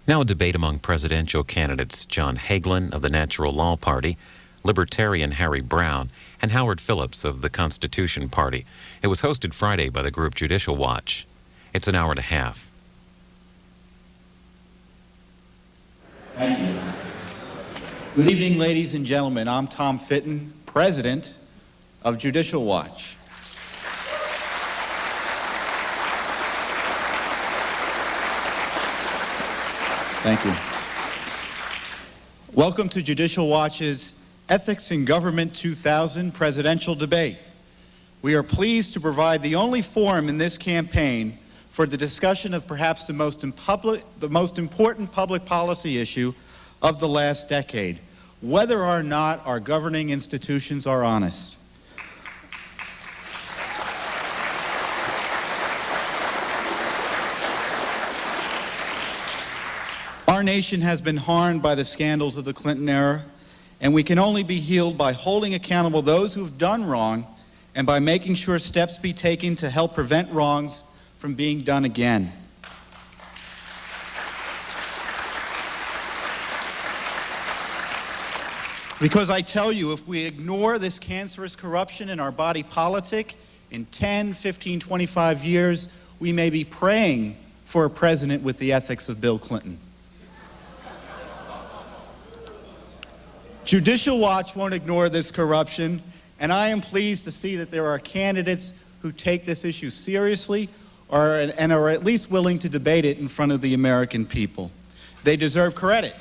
Now a debate among presidential candidates John Hagelin of the Natural Law Party, Libertarian Harry Browne, and Howard Phillips of the Constitution Party. It was hosted Friday by the group Judicial Watch. It's an hour and a half. Thank you. Good evening, ladies and gentlemen. I'm Tom Fitton, President of Judicial Watch. Thank you. Welcome to Judicial Watch's Ethics in Government 2000 presidential debate. We are pleased to provide the only forum in this campaign for the discussion of perhaps the most important public policy issue of the last decade, whether or not our governing institutions are honest. Our nation has been harmed by the scandals of the Clinton era, and we can only be healed by holding accountable those who have done wrong and by making sure steps be taken to help prevent wrongs from being done again. Because I tell you, if we ignore this cancerous corruption in our body politic, in 10, 15, 25 years, we may be praying for a president with the ethics of Bill Clinton. Judicial Watch won't ignore this corruption, and I am pleased to see that there are candidates who take this issue seriously and are at least willing to debate it in front of the American people. They deserve credit.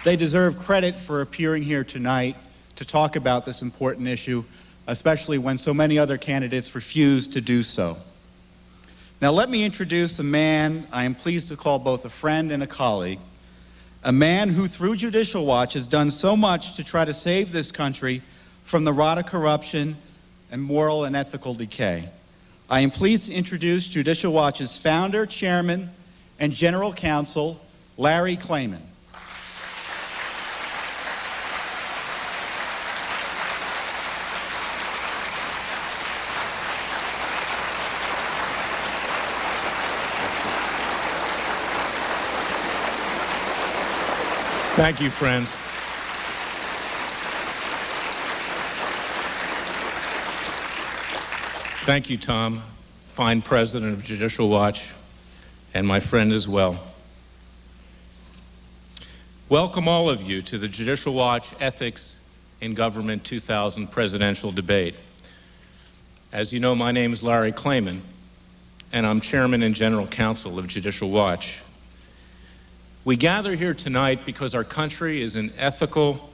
They deserve credit for appearing here tonight to talk about this important issue, especially when so many other candidates refuse to do so. Now let me introduce a man I am pleased to call both a friend and a colleague, a man who through Judicial Watch has done so much to try to save this country from the rot of corruption and moral and ethical decay. I am pleased to introduce Judicial Watch's founder, chairman, and general counsel, Larry Klayman. Thank you, friends. Thank you, Tom, fine president of Judicial Watch, and my friend as well. Welcome all of you to the Judicial Watch Ethics in Government 2000 presidential debate. As you know, my name is Larry Klayman, and I'm chairman and general counsel of Judicial Watch. We gather here tonight because our country is in ethical,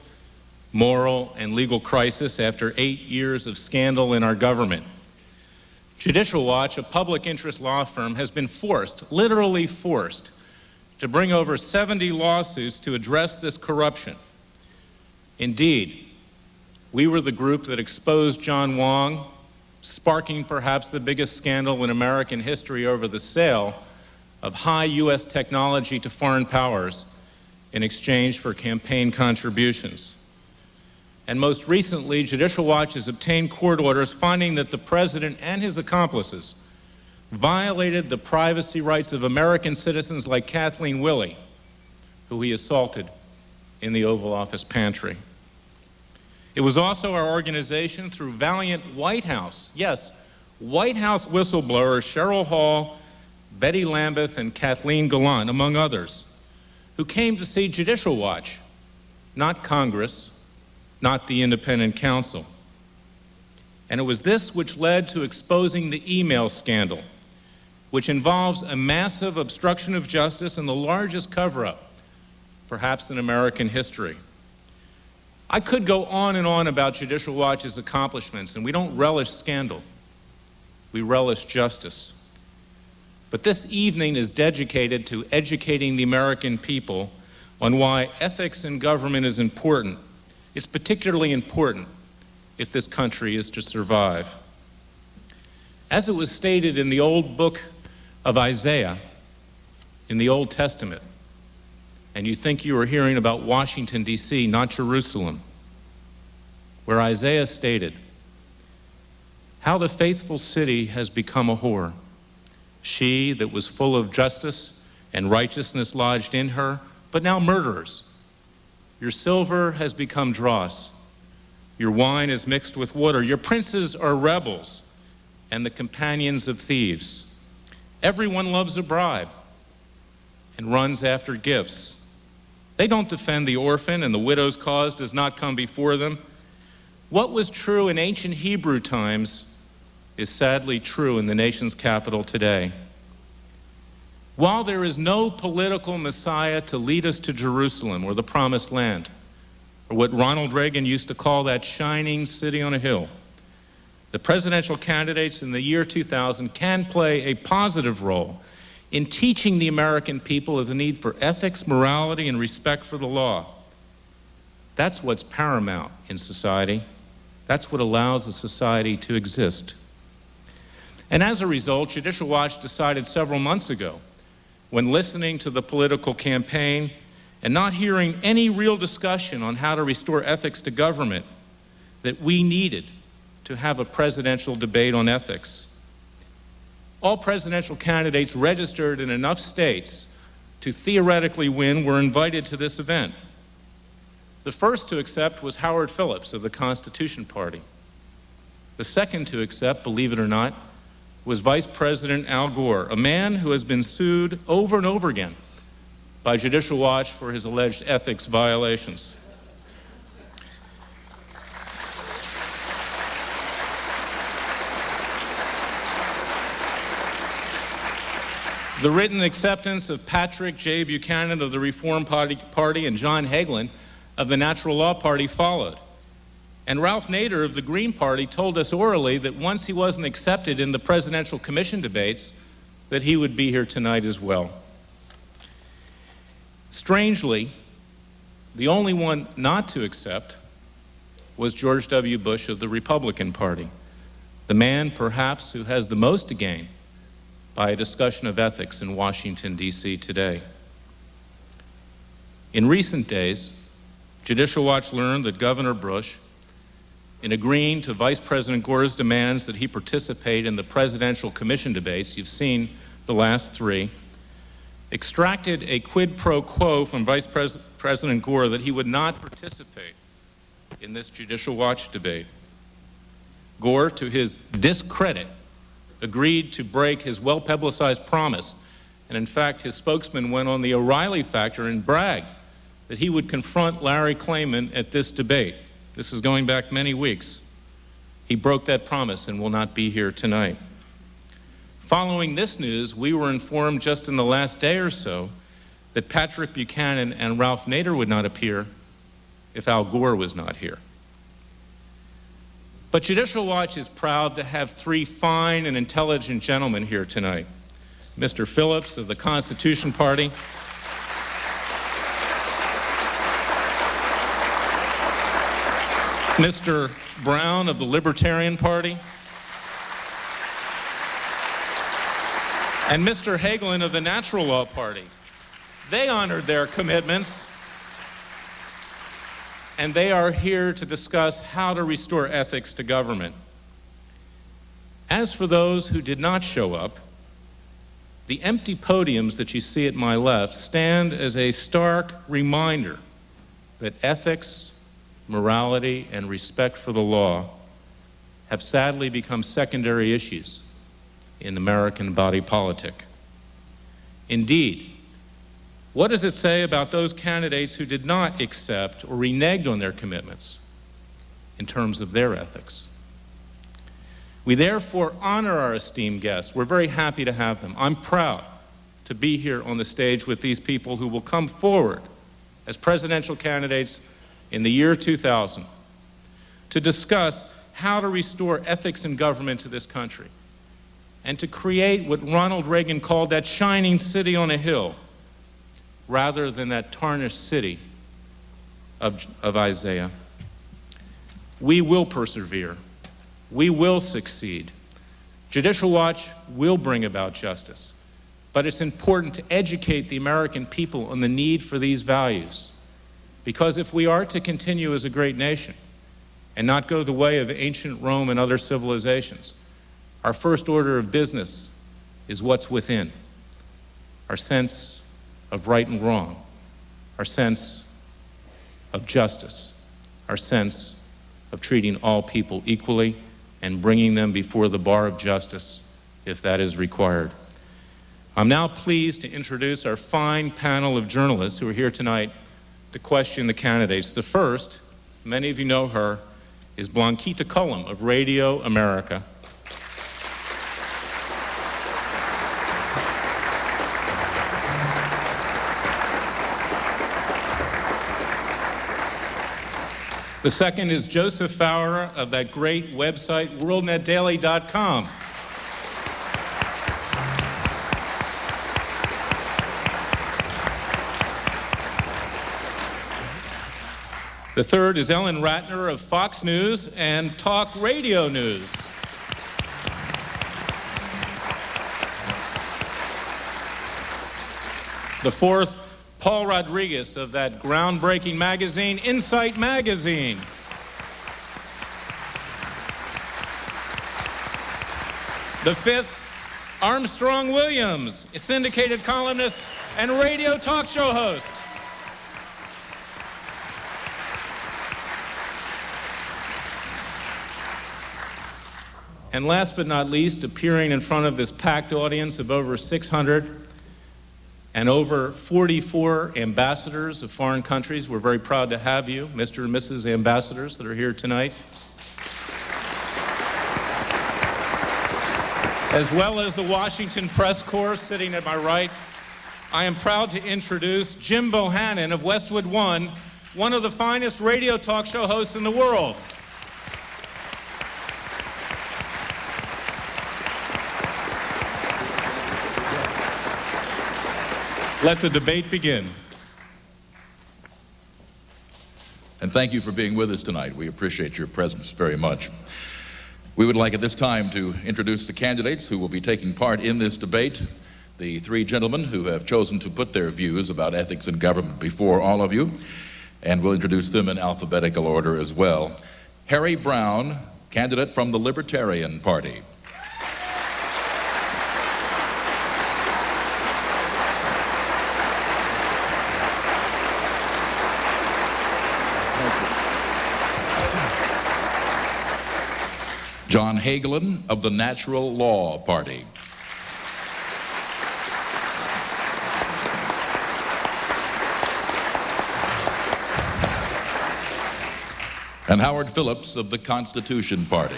moral, and legal crisis after 8 years of scandal in our government. Judicial Watch, a public interest law firm, has been forced, literally forced, to bring over 70 lawsuits to address this corruption. Indeed, we were the group that exposed John Wong, sparking perhaps the biggest scandal in American history over the sale of high U.S. technology to foreign powers in exchange for campaign contributions. And most recently, Judicial Watch has obtained court orders finding that the president and his accomplices violated the privacy rights of American citizens like Kathleen Willey, who he assaulted in the Oval Office pantry. It was also our organization through valiant White House, yes, White House whistleblowers Cheryl Hall, Betty Lambeth, and Kathleen Gallant, among others, who came to see Judicial Watch, not Congress, not the independent counsel. And it was this which led to exposing the email scandal, which involves a massive obstruction of justice and the largest cover-up, perhaps in American history. I could go on and on about Judicial Watch's accomplishments, and we don't relish scandal. We relish justice. But this evening is dedicated to educating the American people on why ethics in government is important. It's particularly important if this country is to survive. As it was stated in the old book of Isaiah, in the Old Testament, and you think you are hearing about Washington, D.C., not Jerusalem, where Isaiah stated, how the faithful city has become a whore. She that was full of justice and righteousness lodged in her, but now murderers. Your silver has become dross. Your wine is mixed with water. Your princes are rebels and the companions of thieves. Everyone loves a bribe and runs after gifts. They don't defend the orphan, and the widow's cause does not come before them. What was true in ancient Hebrew times is sadly true in the nation's capital today. While there is no political Messiah to lead us to Jerusalem or the Promised Land, or what Ronald Reagan used to call that shining city on a hill, the presidential candidates in the year 2000 can play a positive role in teaching the American people of the need for ethics, morality, and respect for the law. That's what's paramount in society. That's what allows a society to exist. And as a result, Judicial Watch decided several months ago, when listening to the political campaign and not hearing any real discussion on how to restore ethics to government, that we needed to have a presidential debate on ethics. All presidential candidates registered in enough states to theoretically win were invited to this event. The first to accept was Howard Phillips of the Constitution Party. The second to accept, believe it or not, was Vice President Al Gore, a man who has been sued over and over again by Judicial Watch for his alleged ethics violations. The written acceptance of Patrick J. Buchanan of the Reform Party and John Hagelin of the Natural Law Party followed. And Ralph Nader of the Green Party told us orally that once he wasn't accepted in the presidential commission debates, that he would be here tonight as well. Strangely, the only one not to accept was George W. Bush of the Republican Party, the man perhaps who has the most to gain by a discussion of ethics in Washington, D.C. today. In recent days, Judicial Watch learned that Governor Bush, in agreeing to Vice President Gore's demands that he participate in the presidential commission debates, you've seen the last three, extracted a quid pro quo from Vice President Gore that he would not participate in this Judicial Watch debate. Gore, to his discredit, agreed to break his well-publicized promise, and in fact his spokesman went on the O'Reilly Factor and bragged that he would confront Larry Klayman at this debate. This is going back many weeks. He broke that promise and will not be here tonight. Following this news, we were informed just in the last day or so that Patrick Buchanan and Ralph Nader would not appear if Al Gore was not here. But Judicial Watch is proud to have three fine and intelligent gentlemen here tonight. Mr. Phillips of the Constitution Party, Mr. Brown of the Libertarian Party, and Mr. Hagelin of the Natural Law Party. They honored their commitments, and they are here to discuss how to restore ethics to government. As for those who did not show up, the empty podiums that you see at my left stand as a stark reminder that ethics, morality, and respect for the law have sadly become secondary issues in American body politic. Indeed, what does it say about those candidates who did not accept or reneged on their commitments in terms of their ethics? We therefore honor our esteemed guests. We're very happy to have them. I'm proud to be here on the stage with these people who will come forward as presidential candidates in the year 2000 to discuss how to restore ethics in government to this country and to create what Ronald Reagan called that shining city on a hill, rather than that tarnished city of Isaiah. We will persevere. We will succeed. Judicial Watch will bring about justice, but it's important to educate the American people on the need for these values, because if we are to continue as a great nation, and not go the way of ancient Rome and other civilizations. Our first order of business is what's within, our sense of right and wrong, our sense of justice, our sense of treating all people equally and bringing them before the bar of justice if that is required. I'm now pleased to introduce our fine panel of journalists who are here tonight to question the candidates. The first, many of you know her, is Blanquita Cullum of Radio America. The second is Joseph Fowler of that great website, WorldNetDaily.com. The third is Ellen Ratner of Fox News and Talk Radio News. The fourth, Paul Rodriguez of that groundbreaking magazine, Insight Magazine. The fifth, Armstrong Williams, a syndicated columnist and radio talk show host. And last but not least, appearing in front of this packed audience of over 600 and over 44 ambassadors of foreign countries. We're very proud to have you, Mr. and Mrs. Ambassadors, that are here tonight. As well as the Washington Press Corps sitting at my right, I am proud to introduce Jim Bohannon of Westwood One, one of the finest radio talk show hosts in the world. Let the debate begin. And thank you for being with us tonight. We appreciate your presence very much. We would like at this time to introduce the candidates who will be taking part in this debate, the three gentlemen who have chosen to put their views about ethics in government before all of you, and we'll introduce them in alphabetical order as well. Harry Browne, candidate from the Libertarian Party. John Hagelin of the Natural Law Party. And Howard Phillips of the Constitution Party.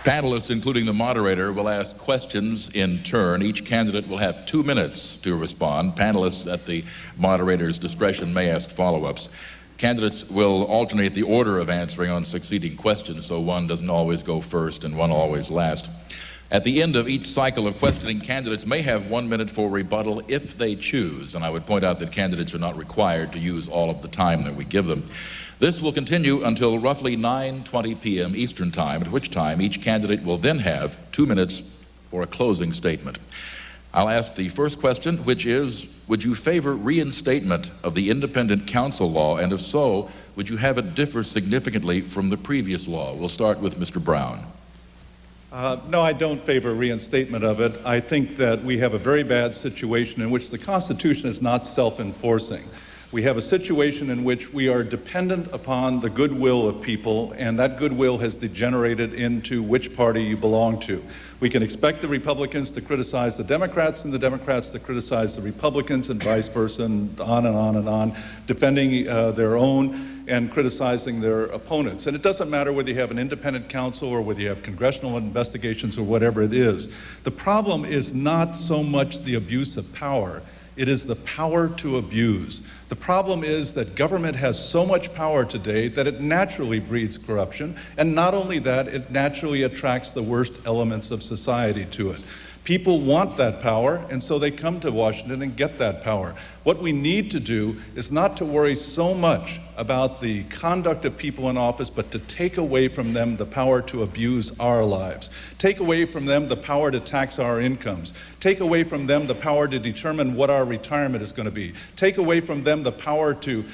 Panelists, including the moderator, will ask questions in turn. Each candidate will have 2 minutes to respond. Panelists, at the moderator's discretion, may ask follow-ups. Candidates will alternate the order of answering on succeeding questions, so one doesn't always go first and one always last. At the end of each cycle of questioning, candidates may have 1 minute for rebuttal if they choose, and I would point out that candidates are not required to use all of the time that we give them. This will continue until roughly 9:20 p.m. Eastern Time, at which time each candidate will then have 2 minutes for a closing statement. I'll ask the first question, which is, would you favor reinstatement of the independent counsel law, and if so, would you have it differ significantly from the previous law? We'll start with Mr. Browne. No, I don't favor reinstatement of it. I think that we have a very bad situation in which the Constitution is not self-enforcing. We have a situation in which we are dependent upon the goodwill of people, and that goodwill has degenerated into which party you belong to. We can expect the Republicans to criticize the Democrats and the Democrats to criticize the Republicans and vice versa, and on and on and on, defending their own and criticizing their opponents. And it doesn't matter whether you have an independent counsel or whether you have congressional investigations or whatever it is. The problem is not so much the abuse of power. It is the power to abuse. The problem is that government has so much power today that it naturally breeds corruption, and not only that, it naturally attracts the worst elements of society to it. People want that power, and so they come to Washington and get that power. What we need to do is not to worry so much about the conduct of people in office, but to take away from them the power to abuse our lives. Take away from them the power to tax our incomes. Take away from them the power to determine what our retirement is going to be. Take away from them the power to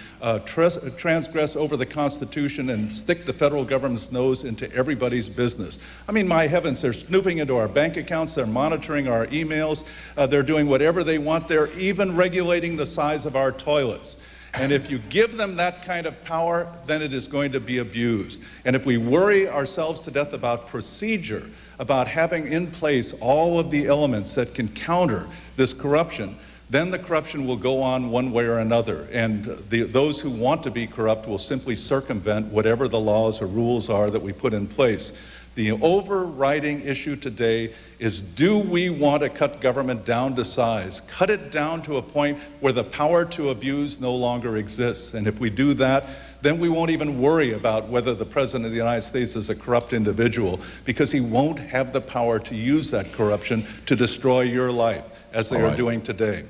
transgress over the Constitution and stick the federal government's nose into everybody's business. I mean, my heavens, they're snooping into our bank accounts, they're monitoring our emails, they're doing whatever they want, they're even regulating the size of our toilets. And if you give them that kind of power, then it is going to be abused. And if we worry ourselves to death about procedure, about having in place all of the elements that can counter this corruption, then the corruption will go on one way or another. And those who want to be corrupt will simply circumvent whatever the laws or rules are that we put in place. The overriding issue today is, do we want to cut government down to size? Cut it down to a point where the power to abuse no longer exists. And if we do that, then we won't even worry about whether the President of the United States is a corrupt individual, because he won't have the power to use that corruption to destroy your life, as they are doing today.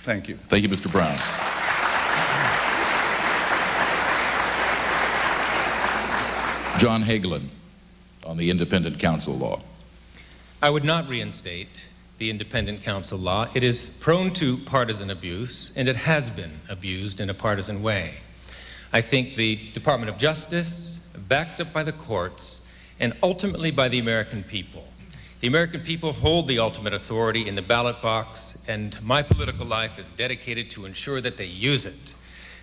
Thank you. Thank you, Mr. Brown. John Hagelin on the independent counsel law. I would not reinstate the independent counsel law. It is prone to partisan abuse, and it has been abused in a partisan way. I think the Department of Justice, backed up by the courts, and ultimately by the American people. The American people hold the ultimate authority in the ballot box, and my political life is dedicated to ensure that they use it.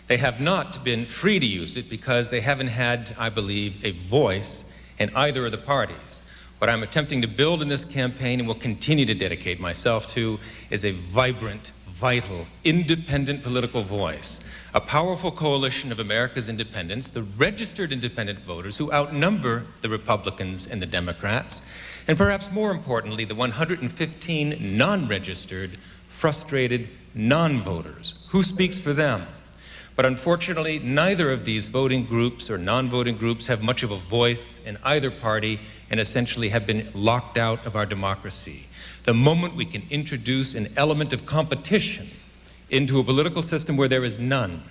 They have not been free to use it because they haven't had, I believe, a voice in either of the parties. What I'm attempting to build in this campaign, and will continue to dedicate myself to, is a vibrant, vital, independent political voice. A powerful coalition of America's independents, the registered independent voters who outnumber the Republicans and the Democrats, and perhaps more importantly, the 115 non-registered, frustrated non-voters. Who speaks for them? But unfortunately, neither of these voting groups or non-voting groups have much of a voice in either party, and essentially have been locked out of our democracy. The moment we can introduce an element of competition into a political system where there is none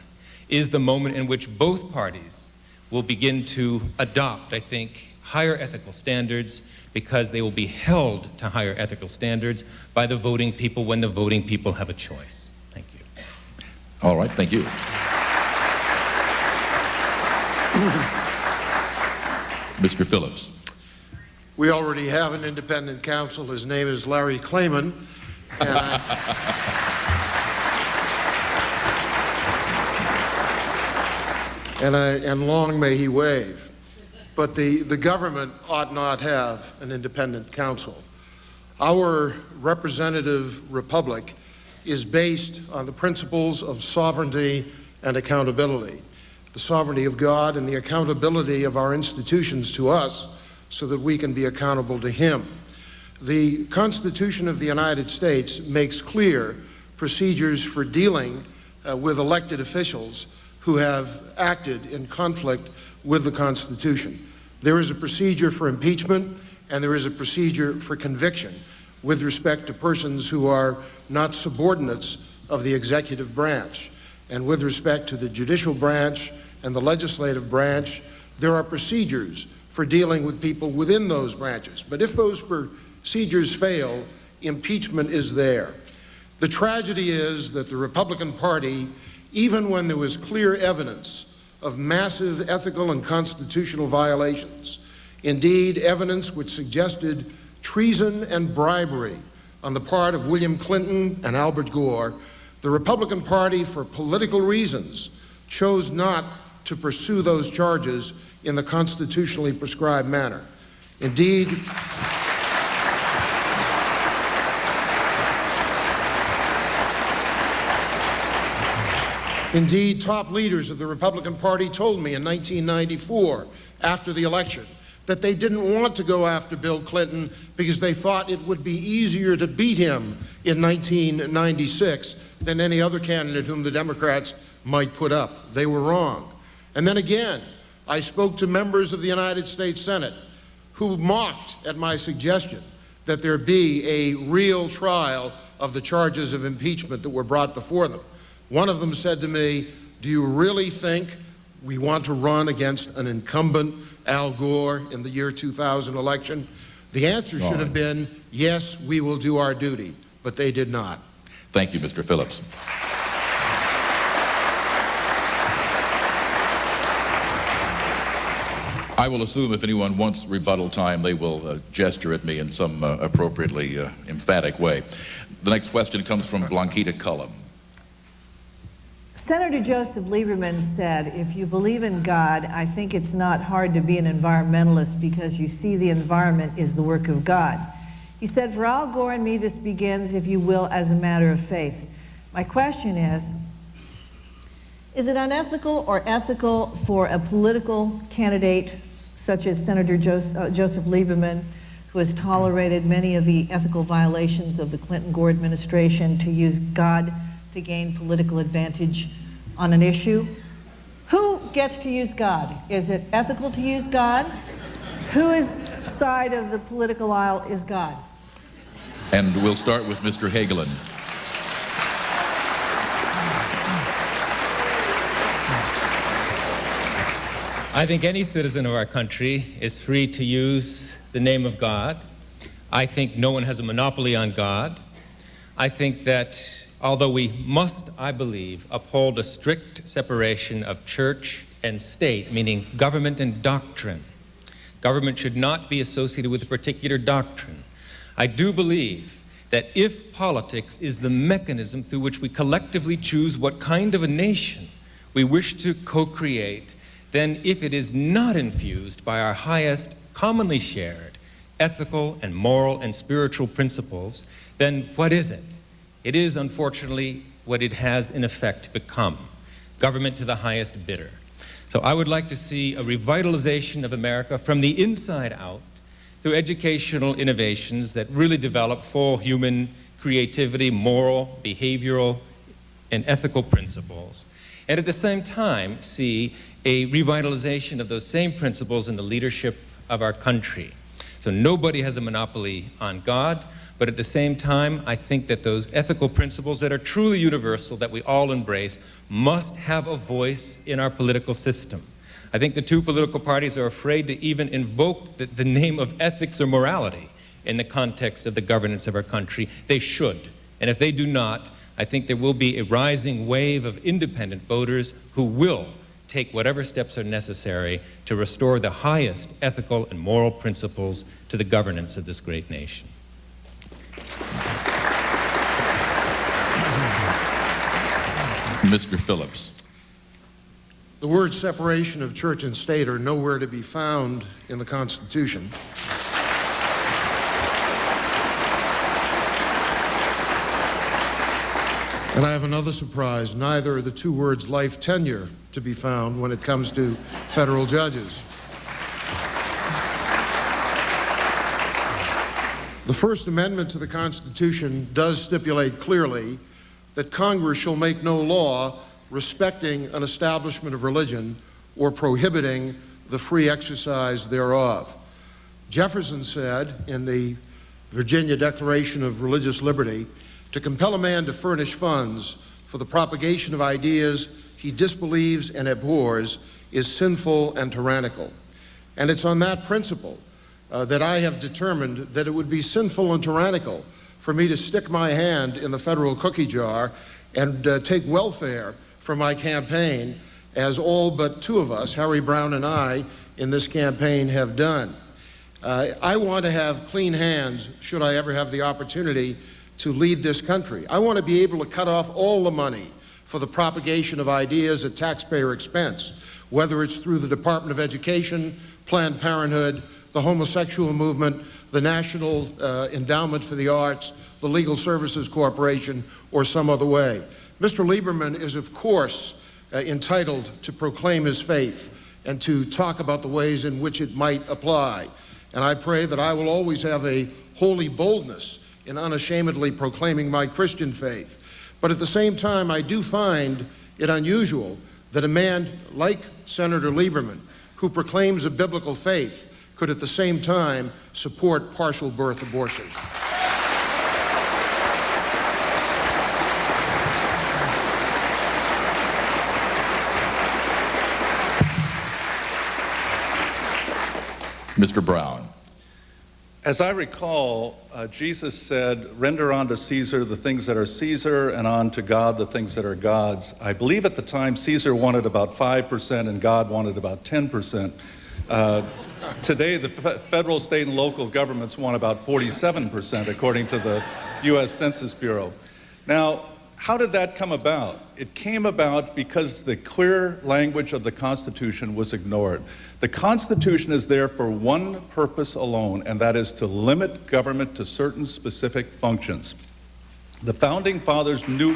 is the moment in which both parties will begin to adopt, I think, higher ethical standards, because they will be held to higher ethical standards by the voting people when the voting people have a choice. Thank you. All right, thank you. Mr. Phillips. We already have an independent counsel. His name is Larry Klayman. And long may he wave. But the government ought not have an independent counsel. Our representative republic is based on the principles of sovereignty and accountability. The sovereignty of God and the accountability of our institutions to us, so that we can be accountable to Him. The Constitution of the United States makes clear procedures for dealing with elected officials who have acted in conflict with the Constitution. There is a procedure for impeachment, and there is a procedure for conviction with respect to persons who are not subordinates of the executive branch. And with respect to the judicial branch and the legislative branch, there are procedures for dealing with people within those branches. But if those procedures fail, impeachment is there. The tragedy is that the Republican Party, even when there was clear evidence of massive ethical and constitutional violations, indeed evidence which suggested treason and bribery on the part of William Clinton and Albert Gore, the Republican Party, for political reasons, chose not to pursue those charges in the constitutionally prescribed manner. Indeed, top leaders of the Republican Party told me in 1994, after the election, that they didn't want to go after Bill Clinton because they thought it would be easier to beat him in 1996 than any other candidate whom the Democrats might put up. They were wrong. And then again, I spoke to members of the United States Senate who mocked at my suggestion that there be a real trial of the charges of impeachment that were brought before them. One of them said to me, "Do you really think we want to run against an incumbent Al Gore in the year 2000 election?" The answer should have been, "Yes, we will do our duty," but they did not. Thank you, Mr. Phillips. I will assume if anyone wants rebuttal time, they will gesture at me in some appropriately emphatic way. The next question comes from Blanquita Cullum. Senator Joseph Lieberman said, "If you believe in God, I think it's not hard to be an environmentalist because you see the environment is the work of God." He said, "For Al Gore and me, this begins, if you will, as a matter of faith." My question is it unethical or ethical for a political candidate such as Senator Joseph Lieberman, who has tolerated many of the ethical violations of the Clinton-Gore administration, to use God to gain political advantage on an issue? Who gets to use God? Is it ethical to use God? Whose side of the political aisle is God? And we'll start with Mr. Hagelin. I think any citizen of our country is free to use the name of God. I think no one has a monopoly on God. I think that although we must, I believe, uphold a strict separation of church and state, meaning government and doctrine, government should not be associated with a particular doctrine. I do believe that if politics is the mechanism through which we collectively choose what kind of a nation we wish to co-create, then if it is not infused by our highest commonly shared ethical and moral and spiritual principles, then what is it? It is, unfortunately, what it has in effect become, government to the highest bidder. So I would like to see a revitalization of America from the inside out through educational innovations that really develop full human creativity, moral, behavioral, and ethical principles. And at the same time, see a revitalization of those same principles in the leadership of our country. So nobody has a monopoly on God, but at the same time, I think that those ethical principles that are truly universal, that we all embrace, must have a voice in our political system. I think the two political parties are afraid to even invoke the name of ethics or morality in the context of the governance of our country. They should. And if they do not, I think there will be a rising wave of independent voters who will take whatever steps are necessary to restore the highest ethical and moral principles to the governance of this great nation. Mr. Phillips. The words separation of church and state are nowhere to be found in the Constitution. And I have another surprise. Neither are the two words life tenure to be found when it comes to federal judges. The First Amendment to the Constitution does stipulate clearly that Congress shall make no law respecting an establishment of religion or prohibiting the free exercise thereof. Jefferson said in the Virginia Declaration of Religious Liberty, to compel a man to furnish funds for the propagation of ideas he disbelieves and abhors is sinful and tyrannical. And it's on that principle that I have determined that it would be sinful and tyrannical for me to stick my hand in the federal cookie jar and take welfare for my campaign, as all but two of us, Harry Brown and I, in this campaign have done. I want to have clean hands should I ever have the opportunity to lead this country. I want to be able to cut off all the money for the propagation of ideas at taxpayer expense, whether it's through the Department of Education, Planned Parenthood, the homosexual movement, the National Endowment for the Arts, the Legal Services Corporation, or some other way. Mr. Lieberman is, of course, entitled to proclaim his faith and to talk about the ways in which it might apply. And I pray that I will always have a holy boldness in unashamedly proclaiming my Christian faith. But at the same time, I do find it unusual that a man like Senator Lieberman, who proclaims a biblical faith, could at the same time support partial birth abortion. Mr. Brown. As I recall, Jesus said, render unto Caesar the things that are Caesar and unto God the things that are God's. I believe at the time Caesar wanted about 5% and God wanted about 10%. Today, the federal, state, and local governments want about 47%, according to the U.S. Census Bureau. Now, how did that come about? It came about because the clear language of the Constitution was ignored. The Constitution is there for one purpose alone, and that is to limit government to certain specific functions. The Founding Fathers knew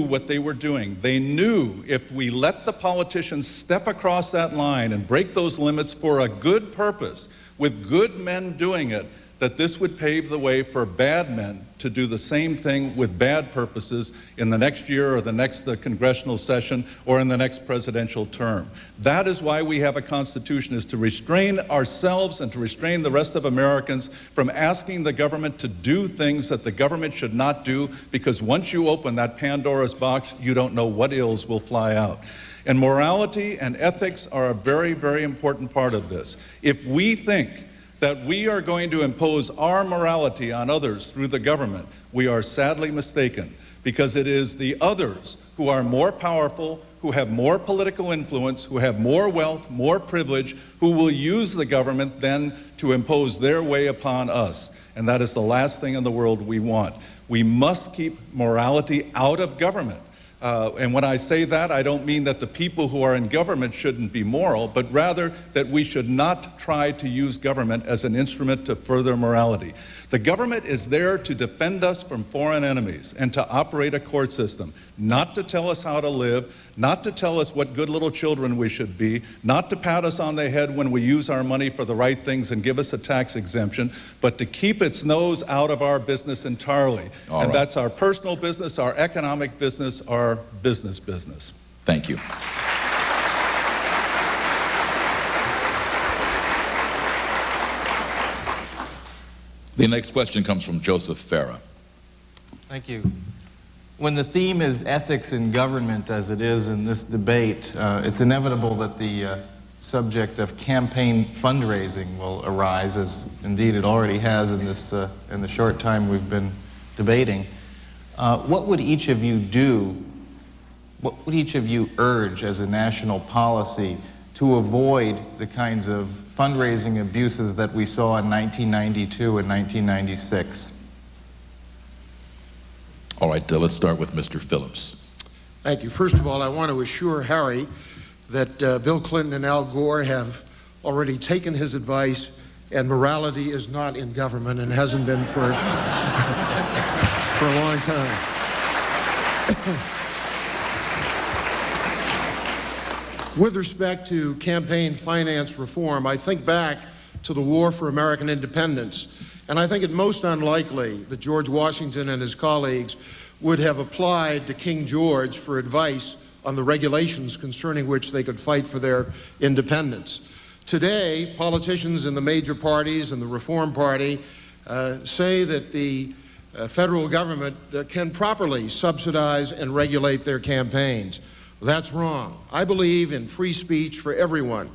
what they were doing. They knew if we let the politicians step across that line and break those limits for a good purpose, with good men doing it, that this would pave the way for bad men to do the same thing with bad purposes in the next year or the next congressional session or in the next presidential term. That is why we have a Constitution, is to restrain ourselves and to restrain the rest of Americans from asking the government to do things that the government should not do, because once you open that Pandora's box, you don't know what ills will fly out. And morality and ethics are a very, very important part of this. If we think that we are going to impose our morality on others through the government, we are sadly mistaken, because it is the others who are more powerful, who have more political influence, who have more wealth, more privilege, who will use the government then to impose their way upon us. And that is the last thing in the world we want. We must keep morality out of government. And when I say that, I don't mean that the people who are in government shouldn't be moral, but rather that we should not try to use government as an instrument to further morality. The government is there to defend us from foreign enemies and to operate a court system, not to tell us how to live, not to tell us what good little children we should be, not to pat us on the head when we use our money for the right things and give us a tax exemption, but to keep its nose out of our business entirely. And that's our personal business, our economic business, our business. Thank you. The next question comes from Joseph Farah. Thank you. When the theme is ethics in government, as it is in this debate, it's inevitable that the subject of campaign fundraising will arise, as indeed it already has in the short time we've been debating. What would each of you do? What would each of you urge as a national policy to avoid the kinds of fundraising abuses that we saw in 1992 and 1996? All right, let's start with Mr. Phillips. Thank you. First of all, I want to assure Harry that Bill Clinton and Al Gore have already taken his advice, and morality is not in government and hasn't been for a long time. With respect to campaign finance reform, I think back to the War for American Independence, and I think it most unlikely that George Washington and his colleagues would have applied to King George for advice on the regulations concerning which they could fight for their independence. Today, politicians in the major parties and the Reform Party say that the federal government can properly subsidize and regulate their campaigns. That's wrong. I believe in free speech for everyone.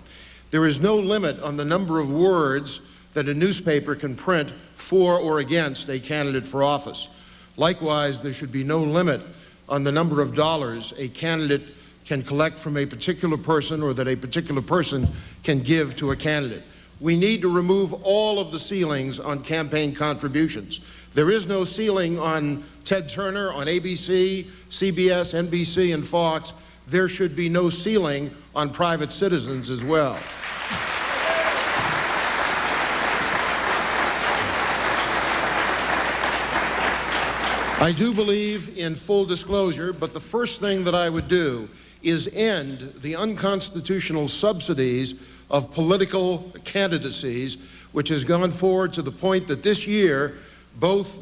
There is no limit on the number of words that a newspaper can print for or against a candidate for office. Likewise, there should be no limit on the number of dollars a candidate can collect from a particular person or that a particular person can give to a candidate. We need to remove all of the ceilings on campaign contributions. There is no ceiling on Ted Turner, on ABC, CBS, NBC, and Fox. There should be no ceiling on private citizens as well. I do believe in full disclosure, but the first thing that I would do is end the unconstitutional subsidies of political candidacies, which has gone forward to the point that this year, both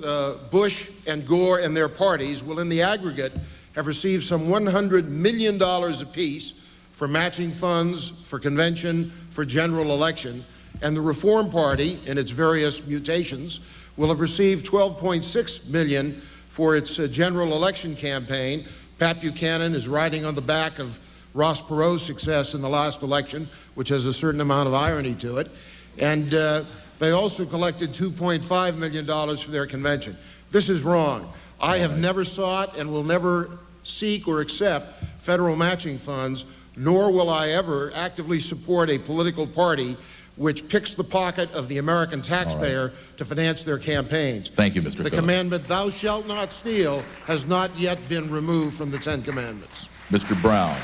Bush and Gore and their parties will in the aggregate have received some $100 million apiece for matching funds, for convention, for general election, and the Reform Party, in its various mutations, will have received $12.6 million for its general election campaign. Pat Buchanan is riding on the back of Ross Perot's success in the last election, which has a certain amount of irony to it. And they also collected $2.5 million for their convention. This is wrong. I have never sought and will never seek or accept federal matching funds, nor will I ever actively support a political party which picks the pocket of the American taxpayer to finance their campaigns. Thank you, Mr. The Phillips. commandment, thou shalt not steal, has not yet been removed from the Ten Commandments. Mr. Brown.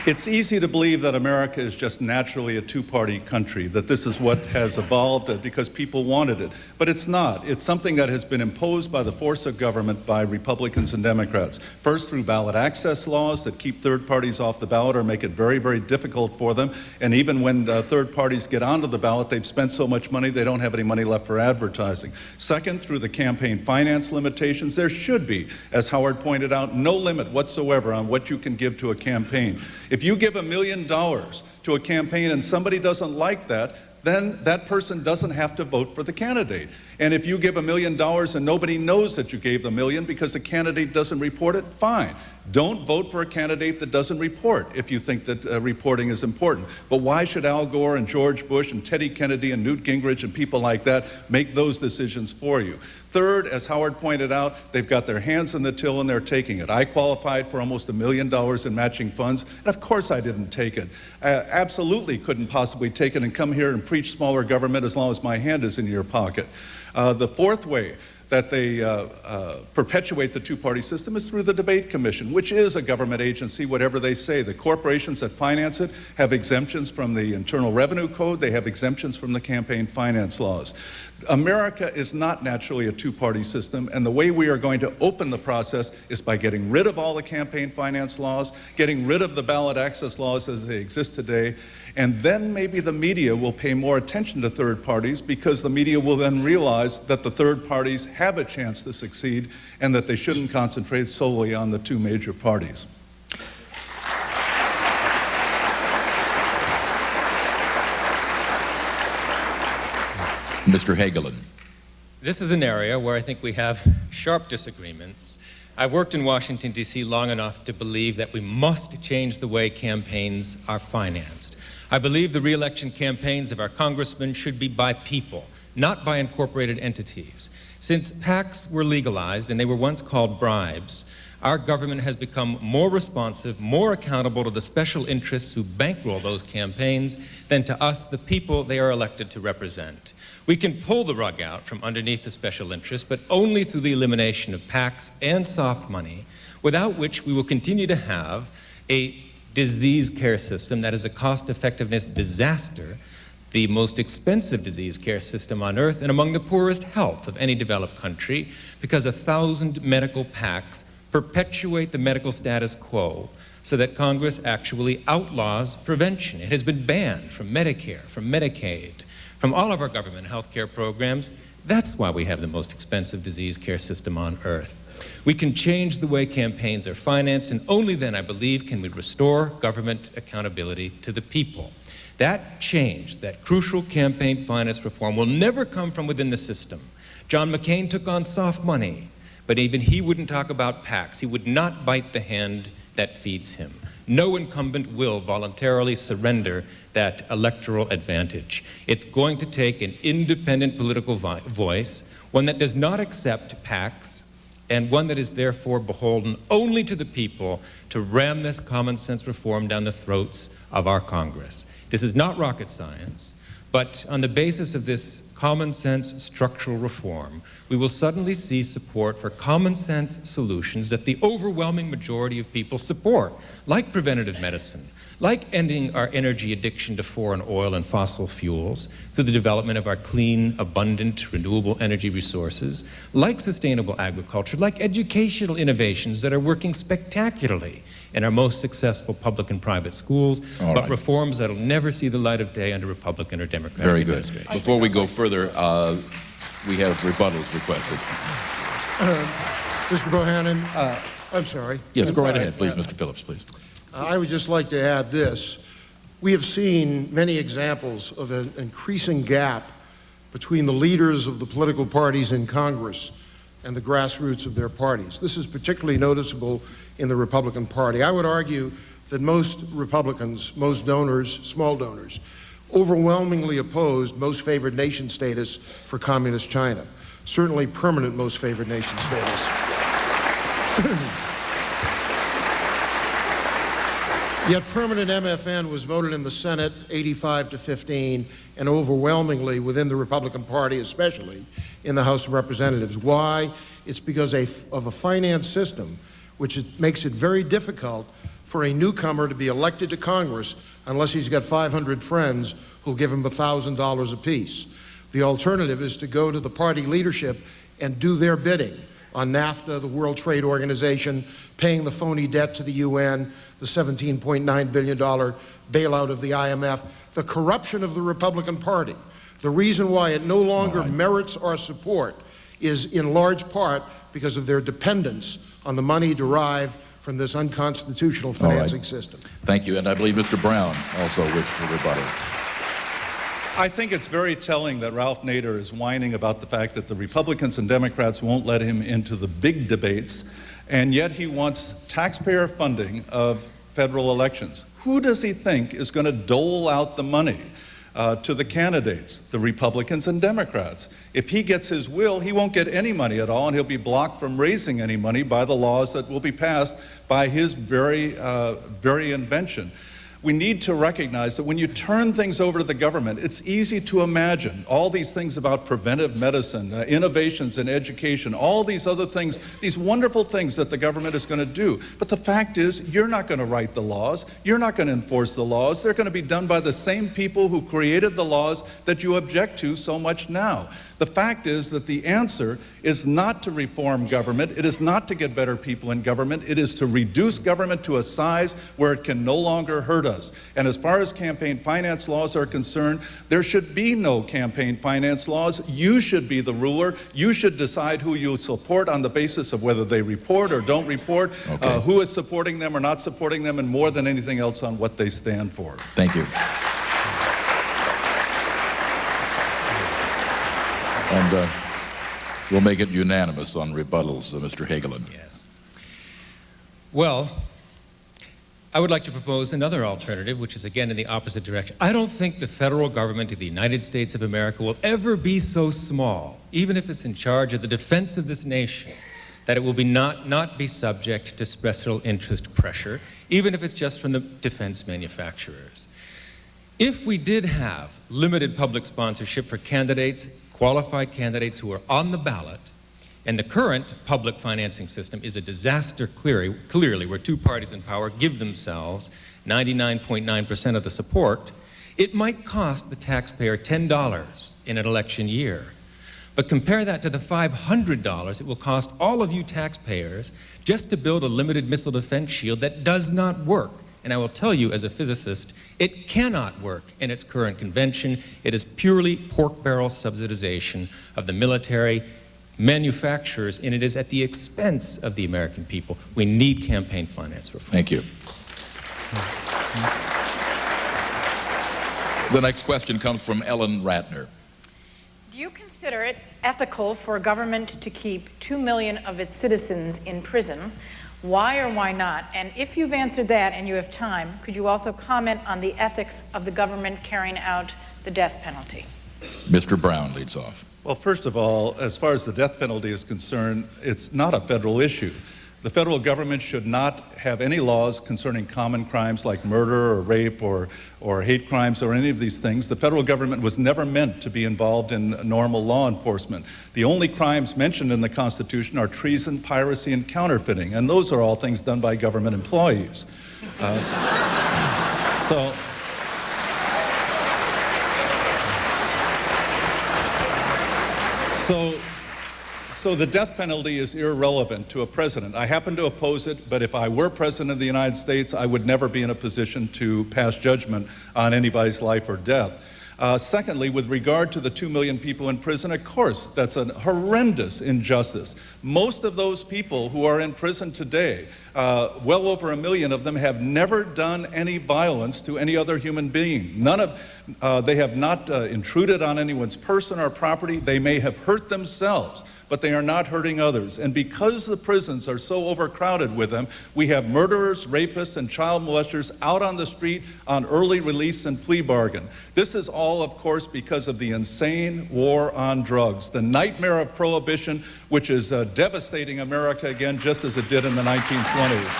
It's easy to believe that America is just naturally a two-party country, that this is what has evolved because people wanted it. But it's not. It's something that has been imposed by the force of government by Republicans and Democrats. First, through ballot access laws that keep third parties off the ballot or make it very, very difficult for them. And even when third parties get onto the ballot, they've spent so much money they don't have any money left for advertising. Second, through the campaign finance limitations, there should be, as Howard pointed out, no limit whatsoever on what you can give to a campaign. If you give $1 million to a campaign and somebody doesn't like that, then that person doesn't have to vote for the candidate. And if you give $1 million and nobody knows that you gave the million because the candidate doesn't report it, fine. Don't vote for a candidate that doesn't report if you think that reporting is important. But why should Al Gore and George Bush and Teddy Kennedy and Newt Gingrich and people like that make those decisions for you? Third, as Howard pointed out, they've got their hands in the till and they're taking it. I qualified for almost $1 million in matching funds, and of course I didn't take it. I absolutely couldn't possibly take it and come here and preach smaller government as long as my hand is in your pocket. The fourth way that they perpetuate the two-party system is through the Debate Commission, which is a government agency, whatever they say. The corporations that finance it have exemptions from the Internal Revenue Code. They have exemptions from the campaign finance laws. America is not naturally a two-party system, and the way we are going to open the process is by getting rid of all the campaign finance laws, getting rid of the ballot access laws as they exist today, and then maybe the media will pay more attention to third parties because the media will then realize that the third parties have a chance to succeed and that they shouldn't concentrate solely on the two major parties. Mr. Hagelin. This is an area where I think we have sharp disagreements. I've worked in Washington, D.C. long enough to believe that we must change the way campaigns are financed. I believe the re-election campaigns of our congressmen should be by people, not by incorporated entities. Since PACs were legalized, and they were once called bribes, our government has become more responsive, more accountable to the special interests who bankroll those campaigns than to us, the people they are elected to represent. We can pull the rug out from underneath the special interests, but only through the elimination of PACs and soft money, without which we will continue to have a disease care system that is a cost-effectiveness disaster, the most expensive disease care system on earth, and among the poorest health of any developed country, because 1,000 medical PACs perpetuate the medical status quo so that Congress actually outlaws prevention. It has been banned from Medicare, from Medicaid, from all of our government health care programs. That's why we have the most expensive disease care system on earth. We can change the way campaigns are financed, and only then, I believe, can we restore government accountability to the people. That change, that crucial campaign finance reform, will never come from within the system. John McCain took on soft money, but even he wouldn't talk about PACs. He would not bite the hand that feeds him. No incumbent will voluntarily surrender that electoral advantage. It's going to take an independent political voice, one that does not accept PACs, and one that is therefore beholden only to the people to ram this common sense reform down the throats of our Congress. This is not rocket science, but on the basis of this common sense structural reform, we will suddenly see support for common sense solutions that the overwhelming majority of people support, like preventative medicine, like ending our energy addiction to foreign oil and fossil fuels through the development of our clean, abundant, renewable energy resources, like sustainable agriculture, like educational innovations that are working spectacularly in our most successful public and private schools, but reforms that will never see the light of day under Republican or Democratic administration. Before we go further, we have rebuttals requested. Mr. Bohannon, I'm sorry. Yes, go right ahead, please, Mr. Phillips, please. I would just like to add this. We have seen many examples of an increasing gap between the leaders of the political parties in Congress and the grassroots of their parties. This is particularly noticeable in the Republican Party. I would argue that most Republicans, most donors, small donors, overwhelmingly opposed most favored nation status for communist China, certainly permanent most favored nation status. Yet permanent MFN was voted in the Senate 85-15 and overwhelmingly within the Republican Party, especially in the House of Representatives. Why? It's because of a finance system which makes it very difficult for a newcomer to be elected to Congress unless he's got 500 friends who'll give him $1,000 apiece. The alternative is to go to the party leadership and do their bidding on NAFTA, the World Trade Organization, paying the phony debt to the UN, the $17.9 billion bailout of the IMF, the corruption of the Republican Party. The reason why it no longer merits our support is in large part because of their dependence on the money derived from this unconstitutional financing system. Thank you, and I believe Mr. Brown also wished to rebuttal. I think it's very telling that Ralph Nader is whining about the fact that the Republicans and Democrats won't let him into the big debates, and yet he wants taxpayer funding of federal elections. Who does he think is going to dole out the money to the candidates, the Republicans and Democrats? If he gets his will, he won't get any money at all, and he'll be blocked from raising any money by the laws that will be passed by his very invention. We need to recognize that when you turn things over to the government, it's easy to imagine all these things about preventive medicine, innovations in education, all these other things, these wonderful things that the government is going to do. But the fact is, you're not going to write the laws. You're not going to enforce the laws. They're going to be done by the same people who created the laws that you object to so much now. The fact is that the answer is not to reform government. It is not to get better people in government. It is to reduce government to a size where it can no longer hurt us. And as far as campaign finance laws are concerned, there should be no campaign finance laws. You should be the ruler. You should decide who you support on the basis of whether they report or don't report, who is supporting them or not supporting them, and more than anything else on what they stand for. Thank you. And we'll make it unanimous on rebuttals, Mr. Hagelin. Yes. Well, I would like to propose another alternative, which is again in the opposite direction. I don't think the federal government of the United States of America will ever be so small, even if it's in charge of the defense of this nation, that it will be not be subject to special interest pressure, even if it's just from the defense manufacturers. If we did have limited public sponsorship for candidates, qualified candidates who are on the ballot, and the current public financing system is a disaster clearly where two parties in power give themselves 99.9% of the support, it might cost the taxpayer $10 in an election year. But compare that to the $500 it will cost all of you taxpayers just to build a limited missile defense shield that does not work. And I will tell you, as a physicist, it cannot work in its current convention. It is purely pork barrel subsidization of the military manufacturers, and it is at the expense of the American people. We need campaign finance reform. Thank you. The next question comes from Ellen Ratner. Do you consider it ethical for a government to keep 2 million of its citizens in prison? Why or why not? And if you've answered that and you have time, could you also comment on the ethics of the government carrying out the death penalty? Mr. Brown leads off. Well, first of all, as far as the death penalty is concerned, it's not a federal issue. The federal government should not have any laws concerning common crimes like murder or rape or hate crimes or any of these things. The federal government was never meant to be involved in normal law enforcement. The only crimes mentioned in the Constitution are treason, piracy, and counterfeiting, and those are all things done by government employees. So the death penalty is irrelevant to a president. I happen to oppose it, but if I were president of the United States, I would never be in a position to pass judgment on anybody's life or death. Secondly, with regard to the 2 million people in prison, of course, that's a horrendous injustice. Most of those people who are in prison today, well over 1 million of them, have never done any violence to any other human being. They have not intruded on anyone's person or property. They may have hurt themselves, but they are not hurting others. And because the prisons are so overcrowded with them, we have murderers, rapists, and child molesters out on the street on early release and plea bargain. This is all, of course, because of the insane war on drugs, the nightmare of prohibition, which is devastating America again, just as it did in the 1920s.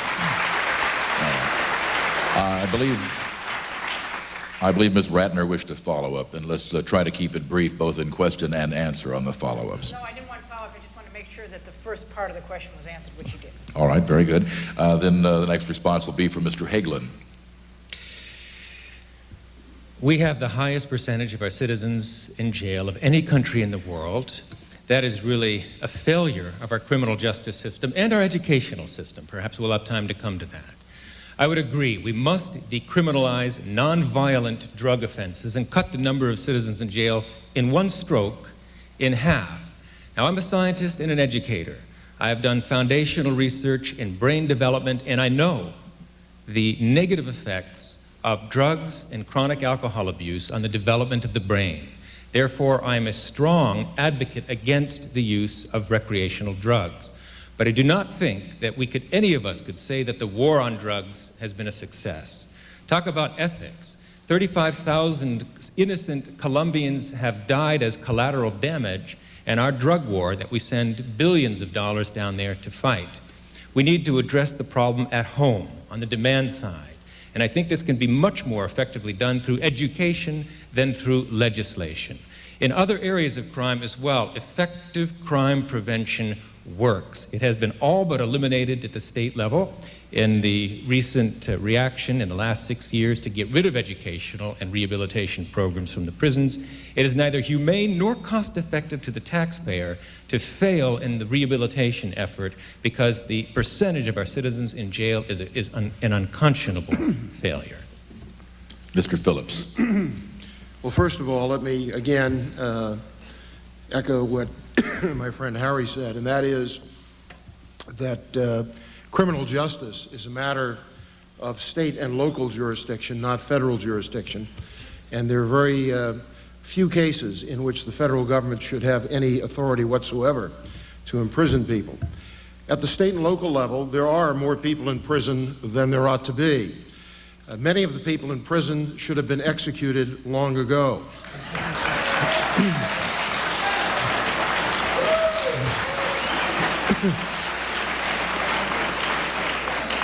I believe Ms. Ratner wished to follow up, and let's try to keep it brief, both in question and answer on the follow-ups. No, I didn't want to follow up. I just wanted to make sure that the first part of the question was answered, which you did. All right, very good. Then the next response will be from Mr. Hagelin. We have the highest percentage of our citizens in jail of any country in the world. That is really a failure of our criminal justice system and our educational system. Perhaps we'll have time to come to that. I would agree, we must decriminalize nonviolent drug offenses and cut the number of citizens in jail in one stroke in half. Now, I'm a scientist and an educator. I have done foundational research in brain development, and I know the negative effects of drugs and chronic alcohol abuse on the development of the brain. Therefore, I am a strong advocate against the use of recreational drugs. But I do not think that any of us could say that the war on drugs has been a success. Talk about ethics. 35,000 innocent Colombians have died as collateral damage, and our drug war that we send billions of dollars down there to fight. We need to address the problem at home, on the demand side. And I think this can be much more effectively done through education than through legislation. In other areas of crime as well, effective crime prevention works. It has been all but eliminated at the state level in the recent reaction in the last 6 years to get rid of educational and rehabilitation programs from the prisons. It is neither humane nor cost-effective to the taxpayer to fail in the rehabilitation effort because the percentage of our citizens in jail is an unconscionable failure. Mr. Phillips. Well, first of all, let me again echo what my friend Harry said, and that is that criminal justice is a matter of state and local jurisdiction, not federal jurisdiction. And there are very few cases in which the federal government should have any authority whatsoever to imprison people. At the state and local level, there are more people in prison than there ought to be. Many of the people in prison should have been executed long ago.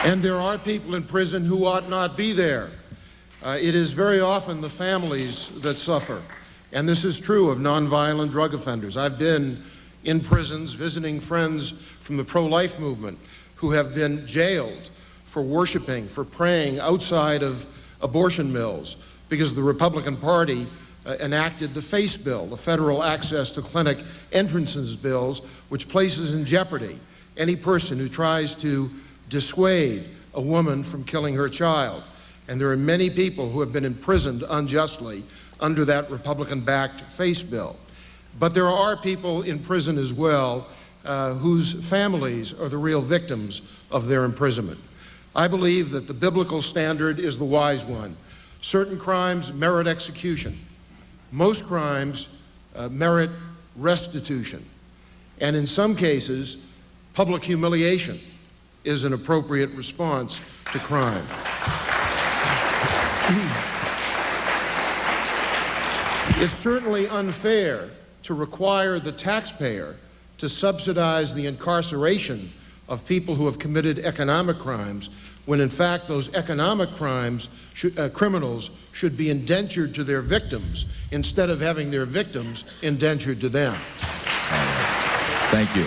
And there are people in prison who ought not be there. It is very often the families that suffer. And this is true of nonviolent drug offenders. I've been in prisons visiting friends from the pro-life movement who have been jailed for worshiping, for praying outside of abortion mills because the Republican Party enacted the FACE bill, the Federal Access to Clinic Entrances bills, which places in jeopardy any person who tries to dissuade a woman from killing her child. And there are many people who have been imprisoned unjustly under that Republican-backed FACE bill. But there are people in prison as well whose families are the real victims of their imprisonment. I believe that the biblical standard is the wise one. Certain crimes merit execution. Most crimes merit restitution. And in some cases, public humiliation is an appropriate response to crime. It's certainly unfair to require the taxpayer to subsidize the incarceration of people who have committed economic crimes, when in fact those economic criminals should be indentured to their victims instead of having their victims indentured to them. Thank you.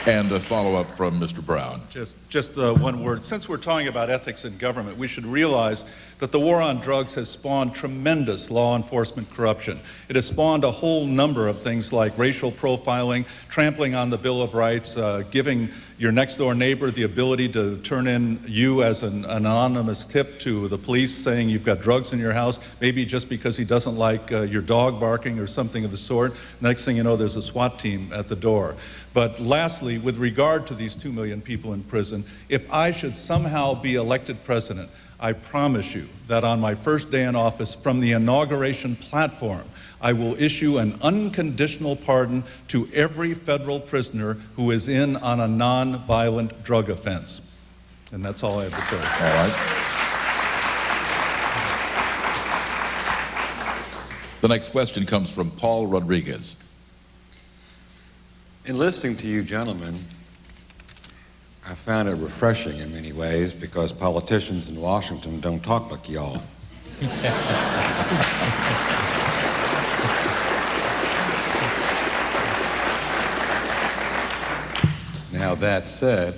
And a follow-up from Mr. Brown. Just one word. Since we're talking about ethics in government, we should realize that the war on drugs has spawned tremendous law enforcement corruption. It has spawned a whole number of things like racial profiling, trampling on the Bill of Rights, giving your next door neighbor the ability to turn in you as an anonymous tip to the police saying you've got drugs in your house, maybe just because he doesn't like your dog barking or something of the sort. Next thing you know, there's a SWAT team at the door. But lastly, with regard to these 2 million people in prison, if I should somehow be elected president, I promise you that on my first day in office, from the inauguration platform, I will issue an unconditional pardon to every federal prisoner who is in on a non-violent drug offense. And that's all I have to say. All right. The next question comes from Paul Rodriguez. In listening to you gentlemen, I found it refreshing in many ways because politicians in Washington don't talk like y'all. Now, that said,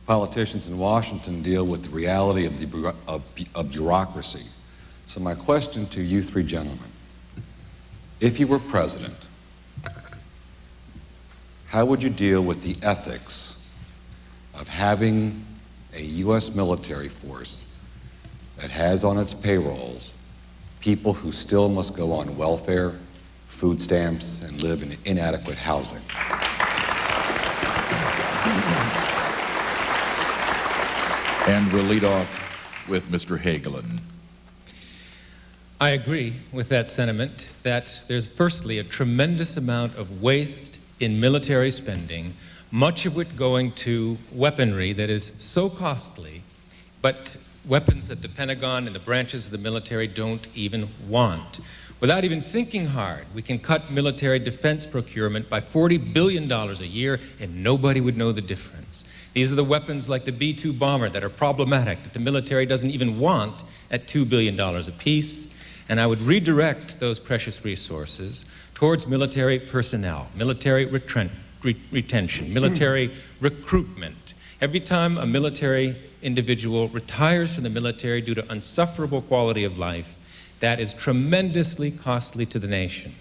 politicians in Washington deal with the reality of bureaucracy. So my question to you three gentlemen, if you were president, how would you deal with the ethics of having a U.S. military force that has on its payrolls people who still must go on welfare, food stamps, and live in inadequate housing? And we'll lead off with Mr. Hagelin. I agree with that sentiment that there's firstly a tremendous amount of waste in military spending, much of it going to weaponry that is so costly, but weapons that the Pentagon and the branches of the military don't even want. Without even thinking hard, we can cut military defense procurement by $40 billion a year and nobody would know the difference. These are the weapons like the B-2 bomber that are problematic, that the military doesn't even want at $2 billion apiece. And I would redirect those precious resources towards military personnel, military retention, military recruitment. Every time a military individual retires from the military due to unsufferable quality of life, that is tremendously costly to the nation.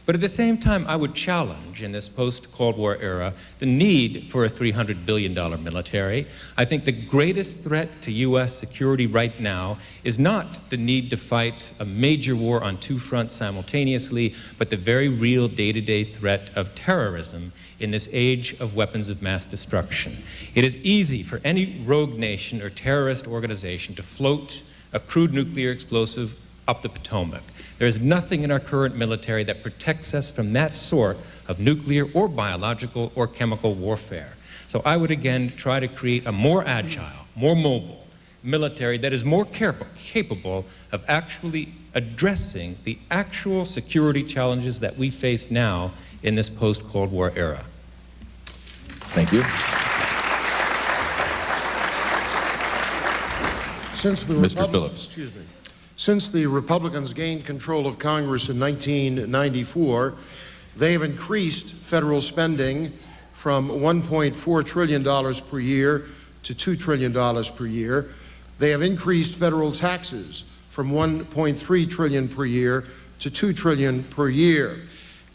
But at the same time, I would challenge in this post-Cold War era the need for a $300 billion military. I think the greatest threat to U.S. security right now is not the need to fight a major war on two fronts simultaneously, but the very real day-to-day threat of terrorism in this age of weapons of mass destruction. It is easy for any rogue nation or terrorist organization to float a crude nuclear explosive up the Potomac. There is nothing in our current military that protects us from that sort of nuclear or biological or chemical warfare. So I would again try to create a more agile, more mobile military that is more capable of actually addressing the actual security challenges that we face now in this post-Cold War era. Thank you. Mr. Phillips. Since the Republicans gained control of Congress in 1994, they have increased federal spending from $1.4 trillion per year to $2 trillion per year. They have increased federal taxes from $1.3 trillion per year to $2 trillion per year.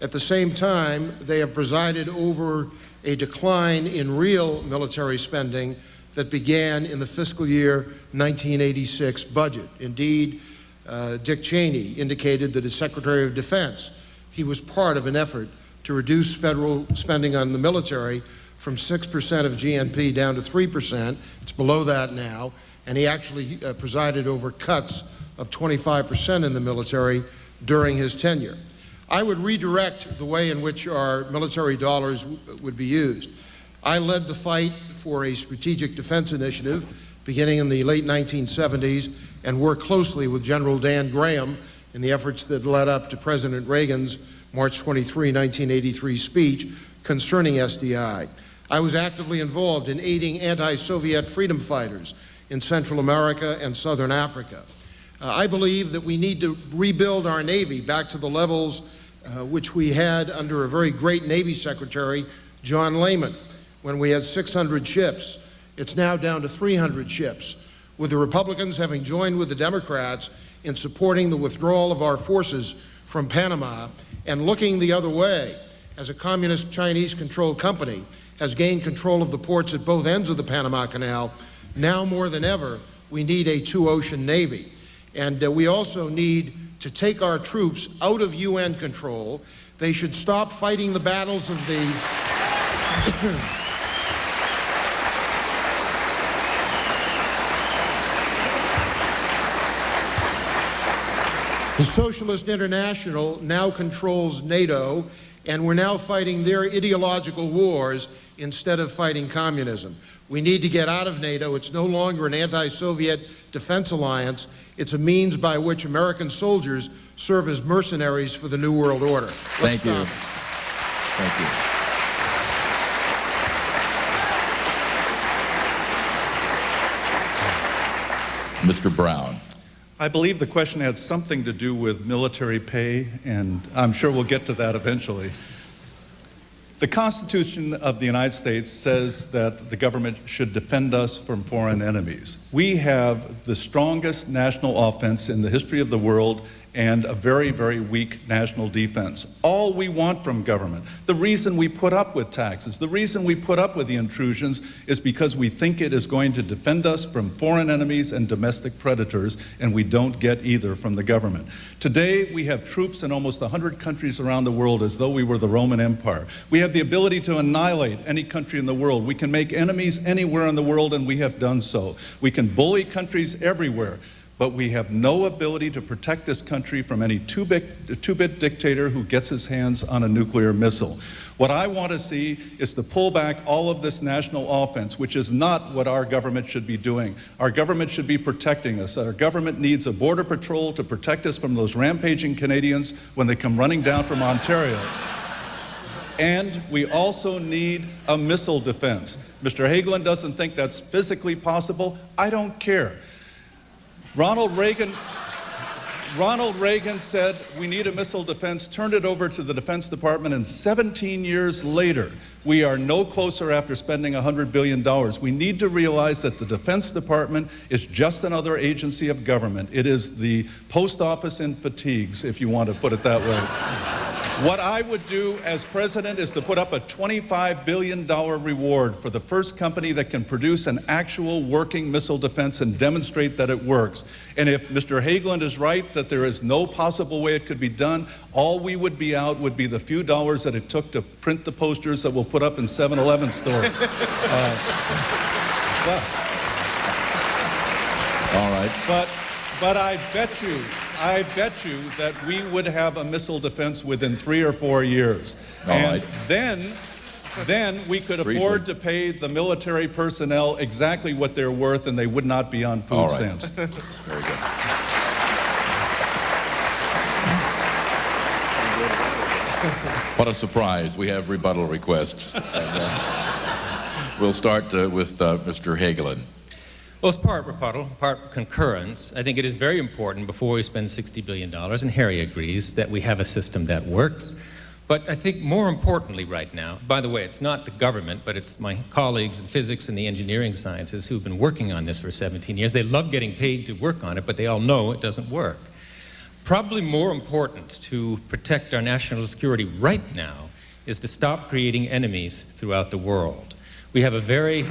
At the same time, they have presided over a decline in real military spending that began in the fiscal year 1986 budget. Indeed, Dick Cheney indicated that as Secretary of Defense, he was part of an effort to reduce federal spending on the military from 6% of GNP down to 3%. It's below that now, and he actually presided over cuts of 25% in the military during his tenure. I would redirect the way in which our military dollars would be used. I led the fight for a strategic defense initiative beginning in the late 1970s and worked closely with General Dan Graham in the efforts that led up to President Reagan's March 23, 1983 speech concerning SDI. I was actively involved in aiding anti-Soviet freedom fighters in Central America and Southern Africa. I believe that we need to rebuild our Navy back to the levels which we had under a very great Navy Secretary, John Lehman, when we had 600 ships. It's now down to 300 ships, with the Republicans having joined with the Democrats in supporting the withdrawal of our forces from Panama and looking the other way as a communist Chinese-controlled company has gained control of the ports at both ends of the Panama Canal. Now more than ever, we need a two-ocean navy. And we also need to take our troops out of UN control. They should stop fighting the battles of the The Socialist International now controls NATO, and we're now fighting their ideological wars instead of fighting communism. We need to get out of NATO. It's no longer an anti-Soviet defense alliance. It's a means by which American soldiers serve as mercenaries for the New World Order. Thank you. Thank you. Mr. Brown. I believe the question had something to do with military pay, and I'm sure we'll get to that eventually. The Constitution of the United States says that the government should defend us from foreign enemies. We have the strongest national offense in the history of the world and a very, very weak national defense. All we want from government, the reason we put up with taxes, the reason we put up with the intrusions is because we think it is going to defend us from foreign enemies and domestic predators, and we don't get either from the government. Today, we have troops in almost 100 countries around the world as though we were the Roman Empire. We have the ability to annihilate any country in the world. We can make enemies anywhere in the world, and we have done so. We can bully countries everywhere. But we have no ability to protect this country from any two-bit dictator who gets his hands on a nuclear missile. What I want to see is to pull back all of this national offense, which is not what our government should be doing. Our government should be protecting us. Our government needs a border patrol to protect us from those rampaging Canadians when they come running down from Ontario. And we also need a missile defense. Mr. Hagelin doesn't think that's physically possible. I don't care. Ronald Reagan said we need a missile defense, turned it over to the Defense Department, and 17 years later, we are no closer after spending $100 billion. We need to realize that the Defense Department is just another agency of government. It is the post office in fatigues, if you want to put it that way. What I would do as president is to put up a $25 billion reward for the first company that can produce an actual working missile defense and demonstrate that it works. And if Mr. Hagelin is right that there is no possible way it could be done, all we would be out would be the few dollars that it took to print the posters that we'll put up in 7-Eleven stores. All right. But I bet you that we would have a missile defense within 3 or 4 years. And then we could afford to pay the military personnel exactly what they're worth, and they would not be on food stamps. Very good. What a surprise. We have rebuttal requests. And, we'll start with Mr. Hagelin. Well, it's part rebuttal, part concurrence. I think it is very important before we spend $60 billion, and Harry agrees, that we have a system that works. But I think more importantly right now, by the way, it's not the government, but it's my colleagues in physics and the engineering sciences who've been working on this for 17 years. They love getting paid to work on it, but they all know it doesn't work. Probably more important to protect our national security right now is to stop creating enemies throughout the world. We have a very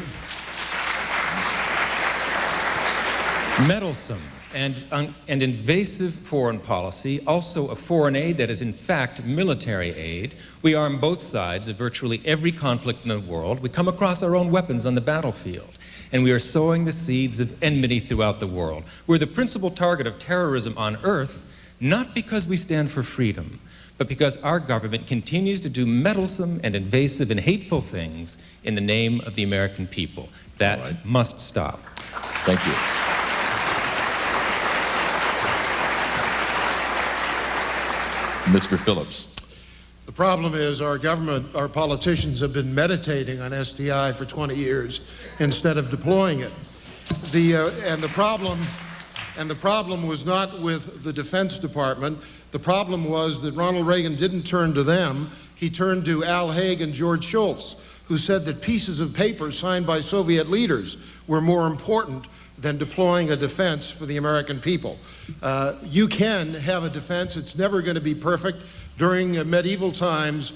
meddlesome and invasive foreign policy, also a foreign aid that is in fact military aid. We arm both sides of virtually every conflict in the world. We come across our own weapons on the battlefield, and we are sowing the seeds of enmity throughout the world. We're the principal target of terrorism on earth, not because we stand for freedom, but because our government continues to do meddlesome and invasive and hateful things in the name of the American people. That must stop. Thank you. Mr. Phillips. The problem is our government, our politicians have been meditating on SDI for 20 years instead of deploying it. And the problem was not with the Defense Department. The problem was that Ronald Reagan didn't turn to them. He turned to Al Haig and George Shultz, who said that pieces of paper signed by Soviet leaders were more important than deploying a defense for the American people. You can have a defense. It's never going to be perfect. During medieval times,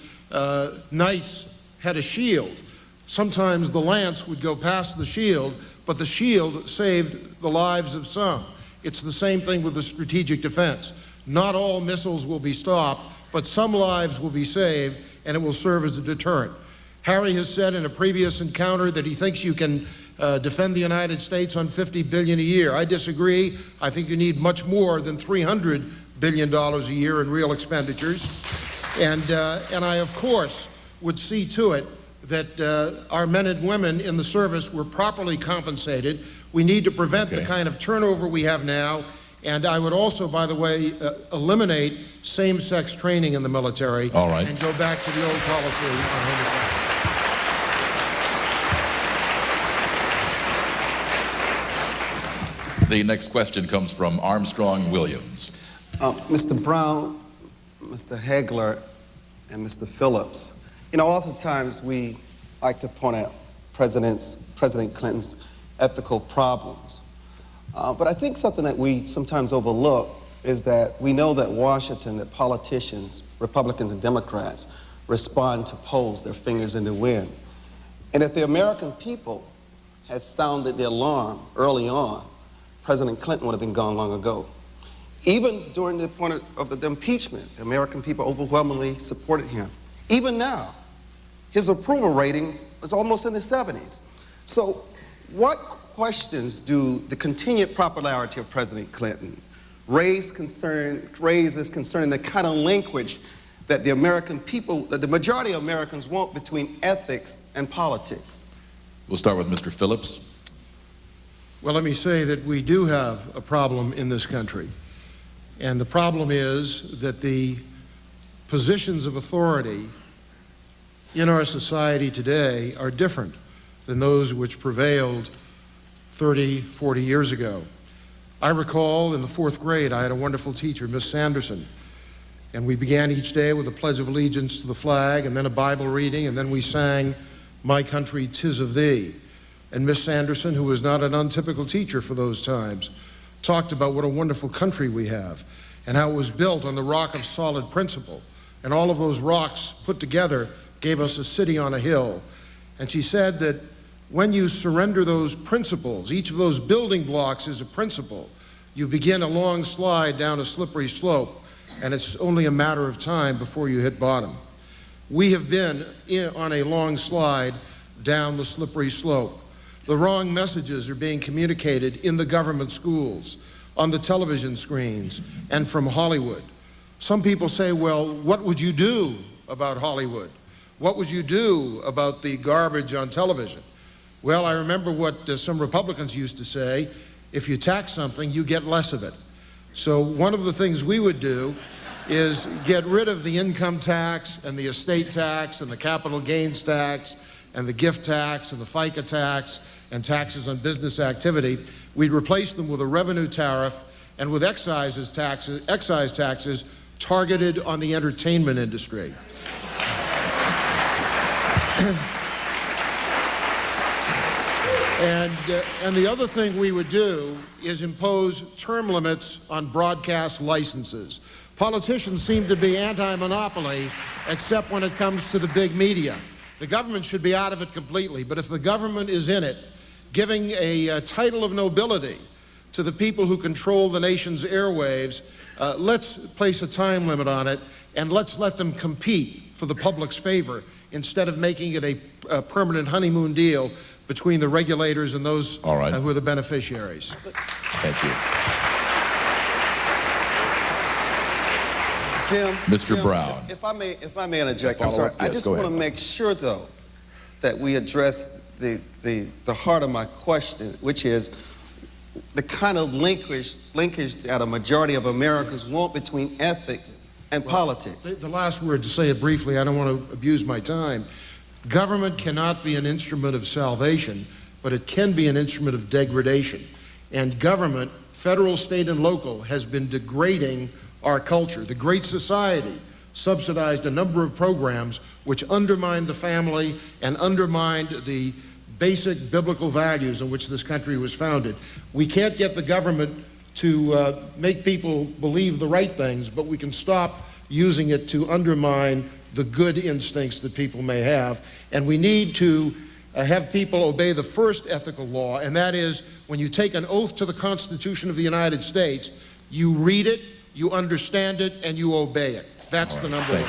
knights had a shield. Sometimes the lance would go past the shield, but the shield saved the lives of some. It's the same thing with the strategic defense. Not all missiles will be stopped, but some lives will be saved, and it will serve as a deterrent. Harry has said in a previous encounter that he thinks you can defend the United States on $50 billion a year. I disagree. I think you need much more than $300 billion a year in real expenditures. And I, of course, would see to it that our men and women in the service were properly compensated. We need to prevent the kind of turnover we have now. And I would also, by the way, eliminate same-sex training in the military. All right. And go back to the old policy on homosexuality. The next question comes from Armstrong Williams. Mr. Brown, Mr. Hagler, and Mr. Phillips, you know, oftentimes we like to point out President Clinton's ethical problems. But I think something that we sometimes overlook is that we know that Washington, that politicians, Republicans and Democrats, respond to polls, their fingers in the wind. And if the American people had sounded the alarm early on, President Clinton would have been gone long ago. Even during the point of the impeachment, the American people overwhelmingly supported him. Even now, his approval ratings is almost in the 70s. So what questions do the continued popularity of President Clinton raise as concerning the kind of linkage that the American people, that the majority of Americans want between ethics and politics? We'll start with Mr. Phillips. Well, let me say that we do have a problem in this country. And the problem is that the positions of authority in our society today are different than those which prevailed 30, 40 years ago. I recall in the 4th grade, I had a wonderful teacher, Miss Sanderson, and we began each day with a Pledge of Allegiance to the flag, and then a Bible reading, and then we sang, "My Country, 'Tis of Thee." And Miss Sanderson, who was not an untypical teacher for those times, talked about what a wonderful country we have and how it was built on the rock of solid principle. And all of those rocks put together gave us a city on a hill. And she said that when you surrender those principles, each of those building blocks is a principle, you begin a long slide down a slippery slope, and it's only a matter of time before you hit bottom. We have been on a long slide down the slippery slope. The wrong messages are being communicated in the government schools, on the television screens, and from Hollywood. Some people say, well, what would you do about Hollywood? What would you do about the garbage on television? Well, I remember what some Republicans used to say, if you tax something, you get less of it. So one of the things we would do is get rid of the income tax and the estate tax and the capital gains tax and the gift tax and the FICA tax and taxes on business activity. We'd replace them with a revenue tariff and with excise taxes targeted on the entertainment industry. And the other thing we would do is impose term limits on broadcast licenses. Politicians seem to be anti-monopoly, except when it comes to the big media. The government should be out of it completely, but if the government is in it, giving a title of nobility to the people who control the nation's airwaves, let's place a time limit on it, and let's let them compete for the public's favor instead of making it a permanent honeymoon deal between the regulators and those who are the beneficiaries. Thank you. Jim, Mr. Brown. If I may interject, I'm sorry. Yes, I just want to make sure, though, that we address the heart of my question, which is the kind of linkage that a majority of Americans want between ethics and politics. The last word, to say it briefly, I don't want to abuse my time. Government cannot be an instrument of salvation, but it can be an instrument of degradation. And government, federal, state, and local, has been degrading our culture. The Great Society subsidized a number of programs which undermined the family and undermined the basic biblical values on which this country was founded. We can't get the government to make people believe the right things, but we can stop using it to undermine the good instincts that people may have. And we need to have people obey the first ethical law, and that is when you take an oath to the Constitution of the United States, you read it, you understand it, and you obey it. That's the number one.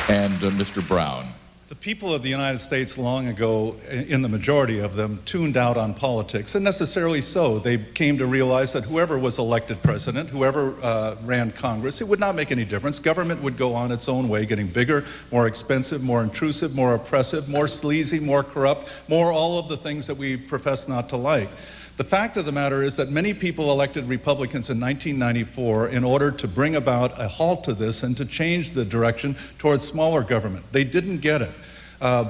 And Mr. Brown. The people of the United States long ago, in the majority of them, tuned out on politics, and necessarily so. They came to realize that whoever was elected president, whoever ran Congress, it would not make any difference. Government would go on its own way, getting bigger, more expensive, more intrusive, more oppressive, more sleazy, more corrupt, more all of the things that we profess not to like. The fact of the matter is that many people elected Republicans in 1994 in order to bring about a halt to this and to change the direction towards smaller government. They didn't get it.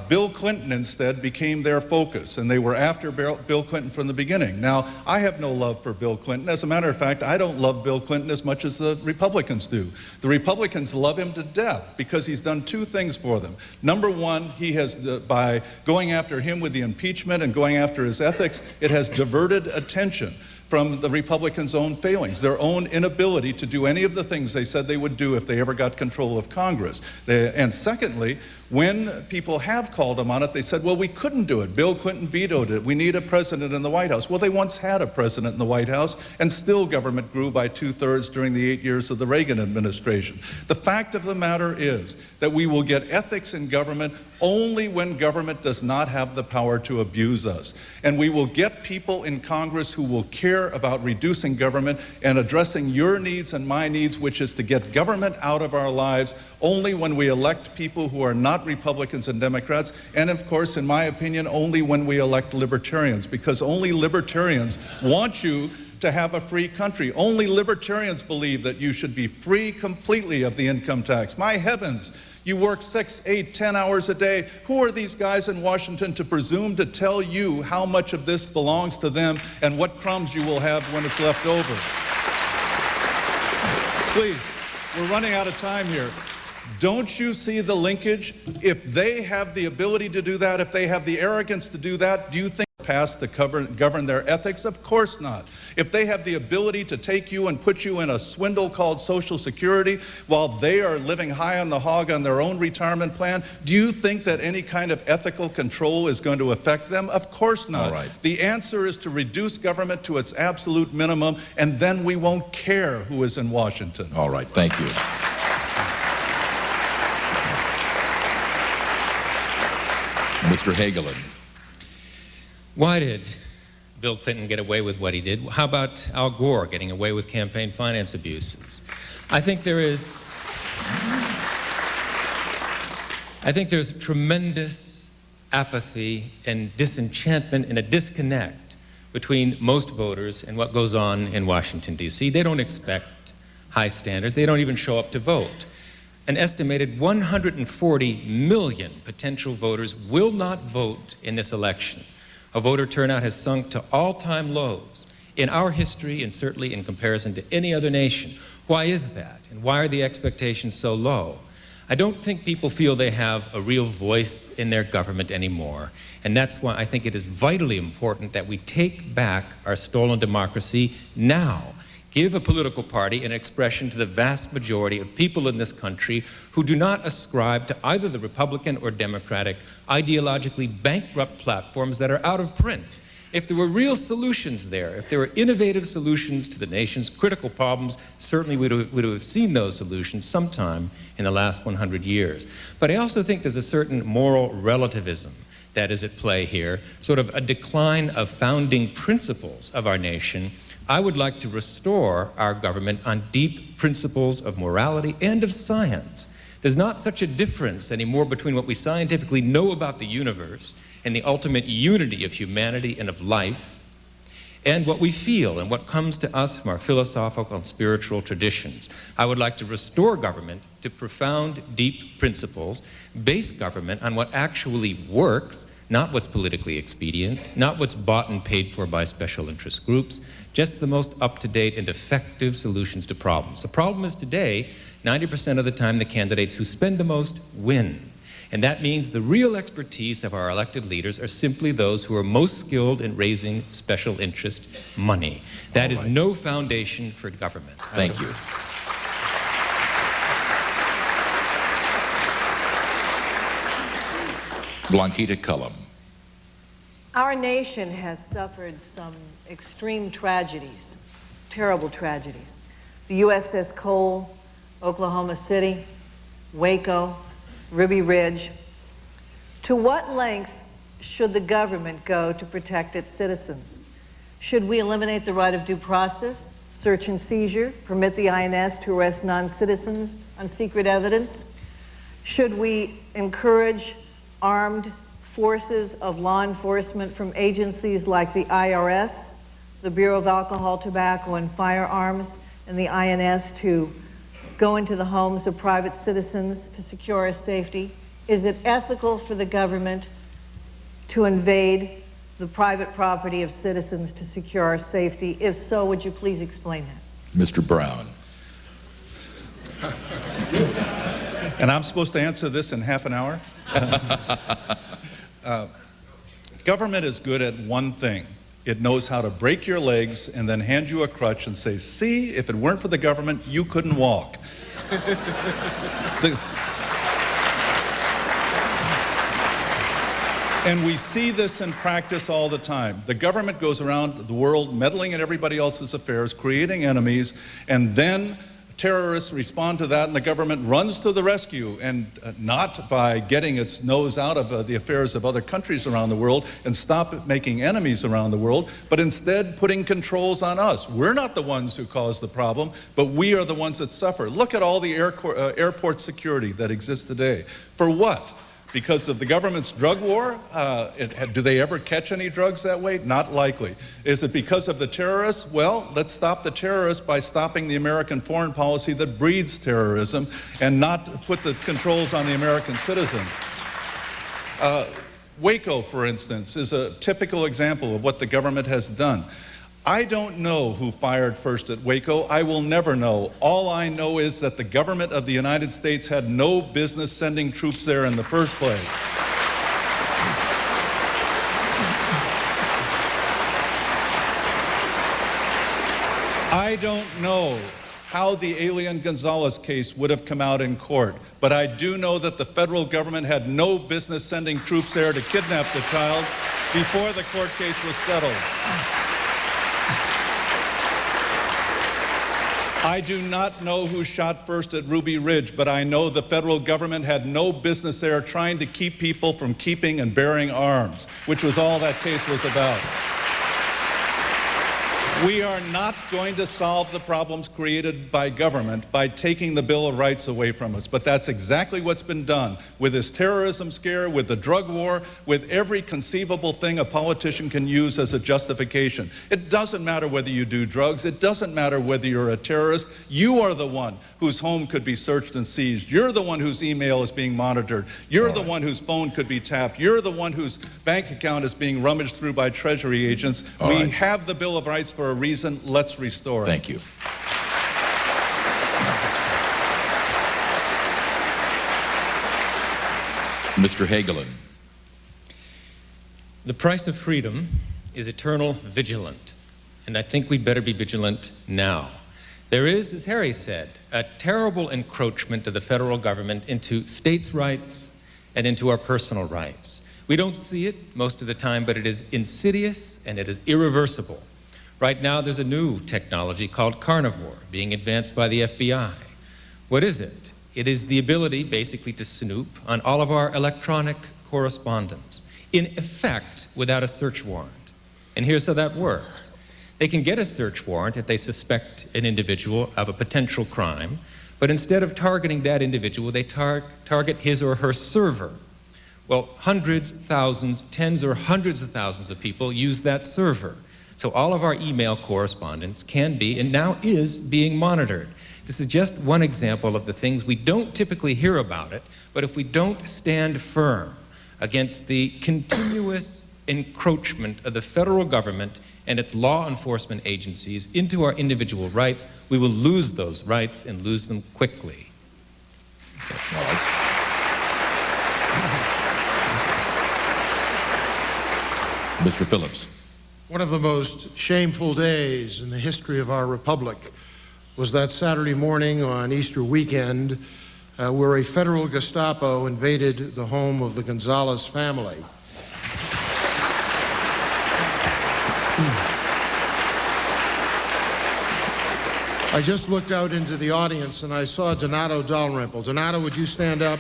Bill Clinton instead became their focus, and they were after Bill Clinton from the beginning. Now, I have no love for Bill Clinton. As a matter of fact, I don't love Bill Clinton as much as the Republicans do. The Republicans love him to death because he's done two things for them. Number one, he has, by going after him with the impeachment and going after his ethics, it has diverted attention from the Republicans' own failings, their own inability to do any of the things they said they would do if they ever got control of Congress. And secondly, when people have called them on it, they said, well, we couldn't do it. Bill Clinton vetoed it. We need a president in the White House. Well, they once had a president in the White House, and still government grew by 2/3 during the 8 years of the Reagan administration. The fact of the matter is that we will get ethics in government only when government does not have the power to abuse us. And we will get people in Congress who will care about reducing government and addressing your needs and my needs, which is to get government out of our lives, only when we elect people who are not Republicans and Democrats, and of course, in my opinion, only when we elect libertarians, because only libertarians want you to have a free country. Only libertarians believe that you should be free completely of the income tax. My heavens, you work 6, 8, 10 hours a day. Who are these guys in Washington to presume to tell you how much of this belongs to them and what crumbs you will have when it's left over? Please, we're running out of time here. Don't you see the linkage? If they have the ability to do that, if they have the arrogance to do that, do you think past to govern their ethics? Of course not. If they have the ability to take you and put you in a swindle called Social Security while they are living high on the hog on their own retirement plan, do you think that any kind of ethical control is going to affect them? Of course not. All right. The answer is to reduce government to its absolute minimum, and then we won't care who is in Washington. All right, thank you. Mr. Hagelin. Why did Bill Clinton get away with what he did? How about Al Gore getting away with campaign finance abuses? I think there's tremendous apathy and disenchantment and a disconnect between most voters and what goes on in Washington, D.C. They don't expect high standards. They don't even show up to vote. An estimated 140 million potential voters will not vote in this election. Our voter turnout has sunk to all-time lows in our history and certainly in comparison to any other nation. Why is that? And why are the expectations so low? I don't think people feel they have a real voice in their government anymore. And that's why I think it is vitally important that we take back our stolen democracy now. Give a political party an expression to the vast majority of people in this country who do not ascribe to either the Republican or Democratic ideologically bankrupt platforms that are out of print. If there were real solutions there, if there were innovative solutions to the nation's critical problems, certainly we would have seen those solutions sometime in the last 100 years. But I also think there's a certain moral relativism that is at play here, sort of a decline of founding principles of our nation. I would like to restore our government on deep principles of morality and of science. There's not such a difference anymore between what we scientifically know about the universe and the ultimate unity of humanity and of life, and what we feel and what comes to us from our philosophical and spiritual traditions. I would like to restore government to profound, deep principles, base government on what actually works, not what's politically expedient, not what's bought and paid for by special interest groups, just the most up-to-date and effective solutions to problems. The problem is today, 90% of the time the candidates who spend the most win. And that means the real expertise of our elected leaders are simply those who are most skilled in raising special interest money. That is no foundation for government. Thank you. Blanquita Cullum. Our nation has suffered some extreme tragedies, terrible tragedies. The USS Cole, Oklahoma City, Waco, Ruby Ridge. To what lengths should the government go to protect its citizens? Should we eliminate the right of due process, search and seizure, permit the INS to arrest non-citizens on secret evidence? Should we encourage armed forces of law enforcement from agencies like the IRS, the Bureau of Alcohol, Tobacco, and Firearms, and the INS to go into the homes of private citizens to secure our safety? Is it ethical for the government to invade the private property of citizens to secure our safety? If so, would you please explain that? Mr. Brown. And I'm supposed to answer this in half an hour? Government is good at one thing. It knows how to break your legs and then hand you a crutch and say, see, if it weren't for the government, you couldn't walk. And we see this in practice all the time. The government goes around the world meddling in everybody else's affairs, creating enemies, and then terrorists respond to that and the government runs to the rescue, and not by getting its nose out of the affairs of other countries around the world and stop making enemies around the world, but instead putting controls on us. We're not the ones who cause the problem, but we are the ones that suffer. Look at all the airport security that exists today. For what? Because of the government's drug war? Do they ever catch any drugs that way? Not likely. Is it because of the terrorists? Well, let's stop the terrorists by stopping the American foreign policy that breeds terrorism and not put the controls on the American citizens. Waco, for instance, is a typical example of what the government has done. I don't know who fired first at Waco. I will never know. All I know is that the government of the United States had no business sending troops there in the first place. I don't know how the Elian Gonzalez case would have come out in court, but I do know that the federal government had no business sending troops there to kidnap the child before the court case was settled. I do not know who shot first at Ruby Ridge, but I know the federal government had no business there trying to keep people from keeping and bearing arms, which was all that case was about. We are not going to solve the problems created by government by taking the Bill of Rights away from us, but that's exactly what's been done with this terrorism scare, with the drug war, with every conceivable thing a politician can use as a justification. It doesn't matter whether you do drugs. It doesn't matter whether you're a terrorist. You are the one whose home could be searched and seized. You're the one whose email is being monitored. You're the one whose phone could be tapped. You're the one whose bank account is being rummaged through by Treasury agents. We have the Bill of Rights for a reason. Let's restore it. Thank you. Mr. Hagelin. The price of freedom is eternal vigilant, and I think we'd better be vigilant now. There is, as Harry said, a terrible encroachment of the federal government into states' rights and into our personal rights. We don't see it most of the time, but it is insidious and it is irreversible. Right now, there's a new technology called Carnivore being advanced by the FBI. What is it? It is the ability, basically, to snoop on all of our electronic correspondence, in effect, without a search warrant. And here's how that works. They can get a search warrant if they suspect an individual of a potential crime, but instead of targeting that individual, they target his or her server. Well, hundreds, thousands, tens or hundreds of thousands of people use that server. So all of our email correspondence can be, and now is, being monitored. This is just one example of the things we don't typically hear about it, but if we don't stand firm against the continuous encroachment of the federal government and its law enforcement agencies into our individual rights, we will lose those rights and lose them quickly. Mr. Phillips. One of the most shameful days in the history of our republic was that Saturday morning on Easter weekend where a federal Gestapo invaded the home of the Gonzalez family. I just looked out into the audience and I saw Donato Dalrymple. Donato, would you stand up?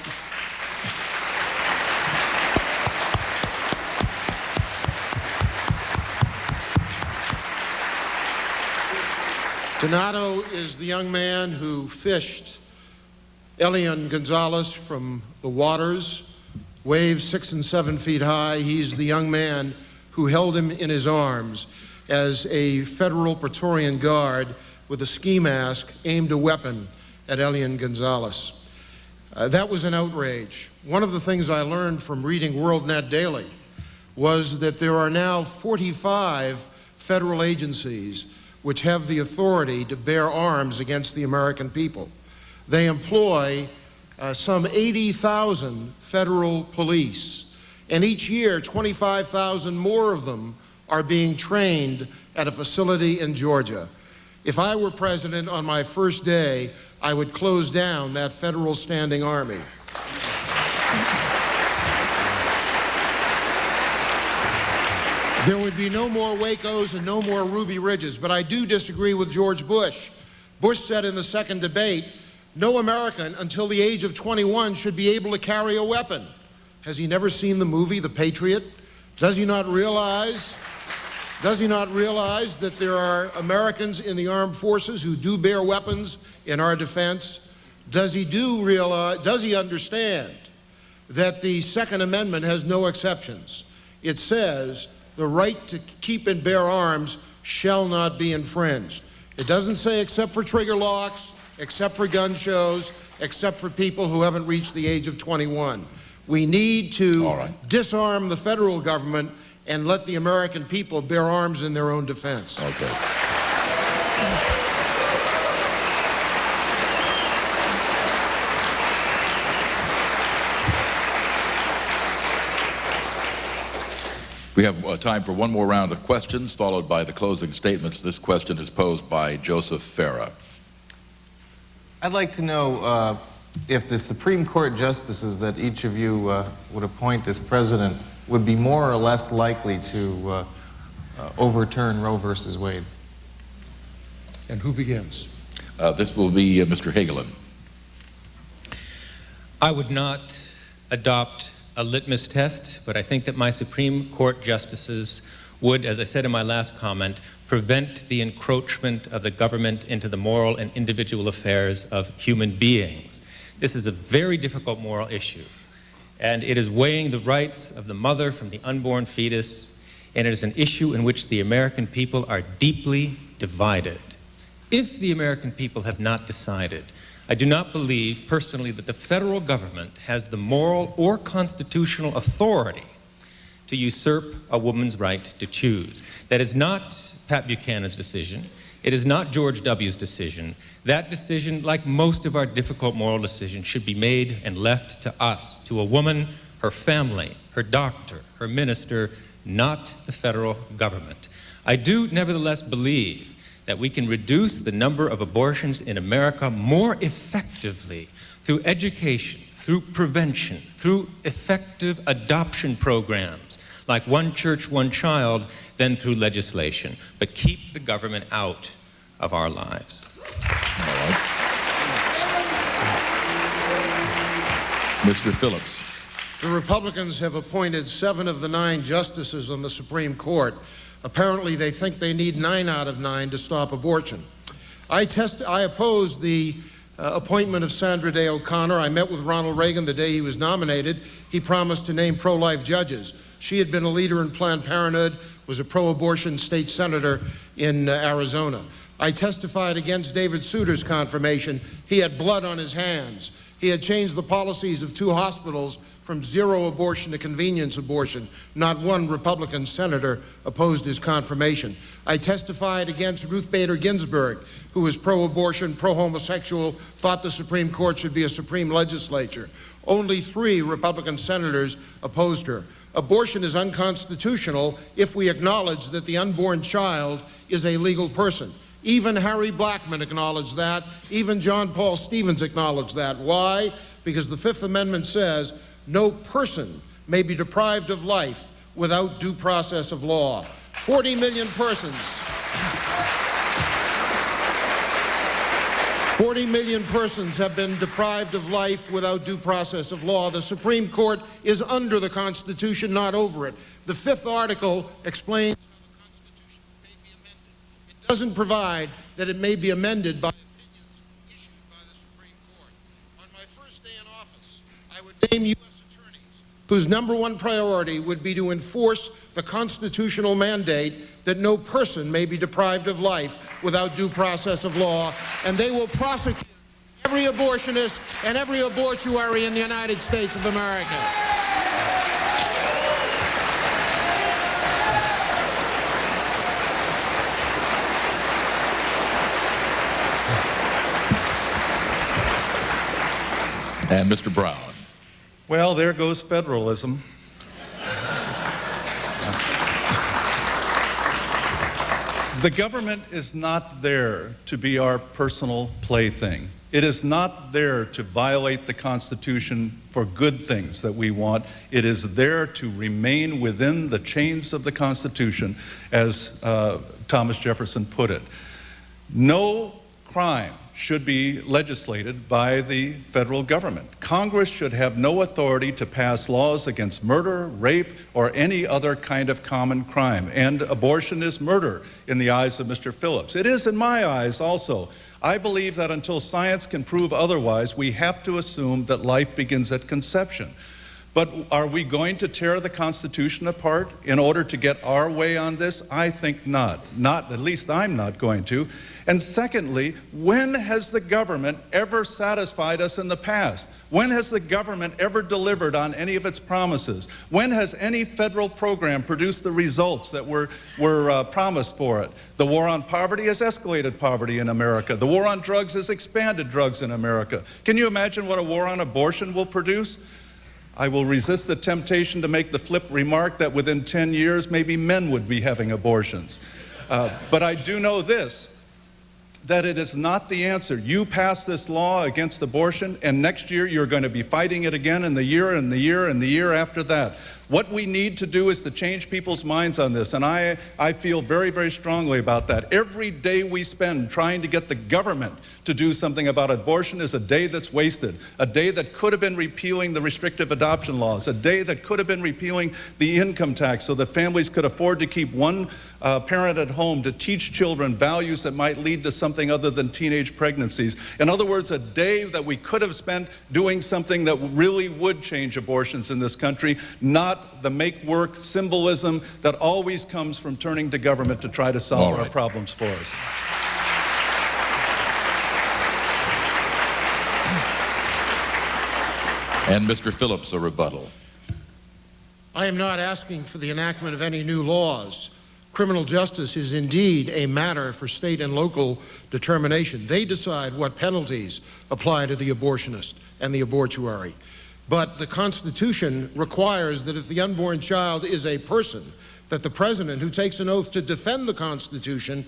Donato is the young man who fished Elian Gonzalez from the waters, waves 6 and 7 feet high. He's the young man who held him in his arms as a federal Praetorian Guard with a ski mask aimed a weapon at Elian Gonzalez. That was an outrage. One of the things I learned from reading WorldNet Daily was that there are now 45 federal agencies which have the authority to bear arms against the American people. They employ some 80,000 federal police, and each year 25,000 more of them are being trained at a facility in Georgia. If I were president on my first day, I would close down that federal standing army. There would be no more Wacos and no more Ruby Ridges, but I do disagree with George Bush. Bush said in the second debate, no American until the age of 21 should be able to carry a weapon. Has he never seen the movie The Patriot? Does he not realize that there are Americans in the armed forces who do bear weapons in our defense? Does he understand that the Second Amendment has no exceptions? It says the right to keep and bear arms shall not be infringed. It doesn't say except for trigger locks, except for gun shows, except for people who haven't reached the age of 21. We need to disarm the federal government and let the American people bear arms in their own defense. Okay. We have time for one more round of questions, followed by the closing statements. This question is posed by Joseph Farah. I'd like to know if the Supreme Court justices that each of you would appoint as president would be more or less likely to overturn Roe versus Wade. And who begins? This will be Mr. Hagelin. I would not adopt a litmus test, but I think that my Supreme Court justices would, as I said in my last comment, prevent the encroachment of the government into the moral and individual affairs of human beings. This is a very difficult moral issue, and it is weighing the rights of the mother from the unborn fetus, and it is an issue in which the American people are deeply divided. If the American people have not decided, I do not believe personally that the federal government has the moral or constitutional authority to usurp a woman's right to choose. That is not Pat Buchanan's decision. It is not George W.'s decision. That decision, like most of our difficult moral decisions, should be made and left to us, to a woman, her family, her doctor, her minister, not the federal government. I do nevertheless believe that we can reduce the number of abortions in America more effectively through education, through prevention, through effective adoption programs like One Church, One Child, than through legislation. But keep the government out of our lives. All right. Mr. Phillips. The Republicans have appointed 7 of the 9 justices on the Supreme Court. Apparently, they think they need 9 out of 9 to stop abortion. I opposed the appointment of Sandra Day O'Connor. I met with Ronald Reagan the day he was nominated. He promised to name pro-life judges. She had been a leader in Planned Parenthood, was a pro-abortion state senator in Arizona. I testified against David Souter's confirmation. He had blood on his hands. He had changed the policies of 2 hospitals from 0 abortion to convenience abortion. Not one Republican senator opposed his confirmation. I testified against Ruth Bader Ginsburg, who was pro-abortion, pro-homosexual, thought the Supreme Court should be a supreme legislature. Only 3 Republican senators opposed her. Abortion is unconstitutional if we acknowledge that the unborn child is a legal person. Even Harry Blackmun acknowledged that. Even John Paul Stevens acknowledged that. Why? Because the Fifth Amendment says no person may be deprived of life without due process of law. 40 million persons. 40 million persons have been deprived of life without due process of law. The Supreme Court is under the Constitution, not over it. The fifth article explains how the Constitution may be amended. It doesn't provide that it may be amended by opinions issued by the Supreme Court. On my first day in office, I would name U.S. attorneys whose number one priority would be to enforce the constitutional mandate that no person may be deprived of life without due process of law, and they will prosecute every abortionist and every abortuary in the United States of America. And Mr. Brown. Well, there goes federalism. The government is not there to be our personal plaything. It is not there to violate the Constitution for good things that we want. It is there to remain within the chains of the Constitution, as Thomas Jefferson put it. No crime should be legislated by the federal government. Congress should have no authority to pass laws against murder, rape, or any other kind of common crime. And abortion is murder in the eyes of Mr. Phillips. It is in my eyes also. I believe that until science can prove otherwise, we have to assume that life begins at conception. But are we going to tear the Constitution apart in order to get our way on this? I think not. At least I'm not going to. And secondly, when has the government ever satisfied us in the past? When has the government ever delivered on any of its promises? When has any federal program produced the results that were promised for it? The war on poverty has escalated poverty in America. The war on drugs has expanded drugs in America. Can you imagine what a war on abortion will produce? I will resist the temptation to make the flip remark that within 10 years, maybe men would be having abortions. But I do know this, that it is not the answer. You pass this law against abortion, and next year you're going to be fighting it again in the year and the year and the year after that. What we need to do is to change people's minds on this, and I feel very, very strongly about that. Every day we spend trying to get the government to do something about abortion is a day that's wasted, a day that could have been repealing the restrictive adoption laws, a day that could have been repealing the income tax so that families could afford to keep one parent at home to teach children values that might lead to something other than teenage pregnancies. In other words, a day that we could have spent doing something that really would change abortions in this country, not the make-work symbolism that always comes from turning to government to try to solve our problems for us. And Mr. Phillips, a rebuttal. I am not asking for the enactment of any new laws. Criminal justice is indeed a matter for state and local determination. They decide what penalties apply to the abortionist and the abortuary. But the Constitution requires that if the unborn child is a person, that the president, who takes an oath to defend the Constitution,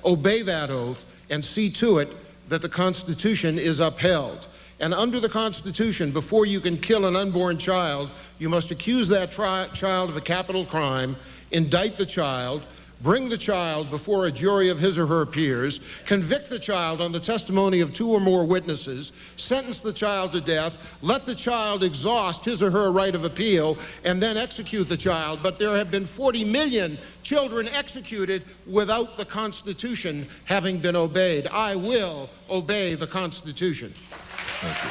obey that oath and see to it that the Constitution is upheld. And under the Constitution, before you can kill an unborn child, you must accuse that child of a capital crime, indict the child, bring the child before a jury of his or her peers, convict the child on the testimony of 2 or more witnesses, sentence the child to death, let the child exhaust his or her right of appeal, and then execute the child. But there have been 40 million children executed without the Constitution having been obeyed. I will obey the Constitution. Thank you.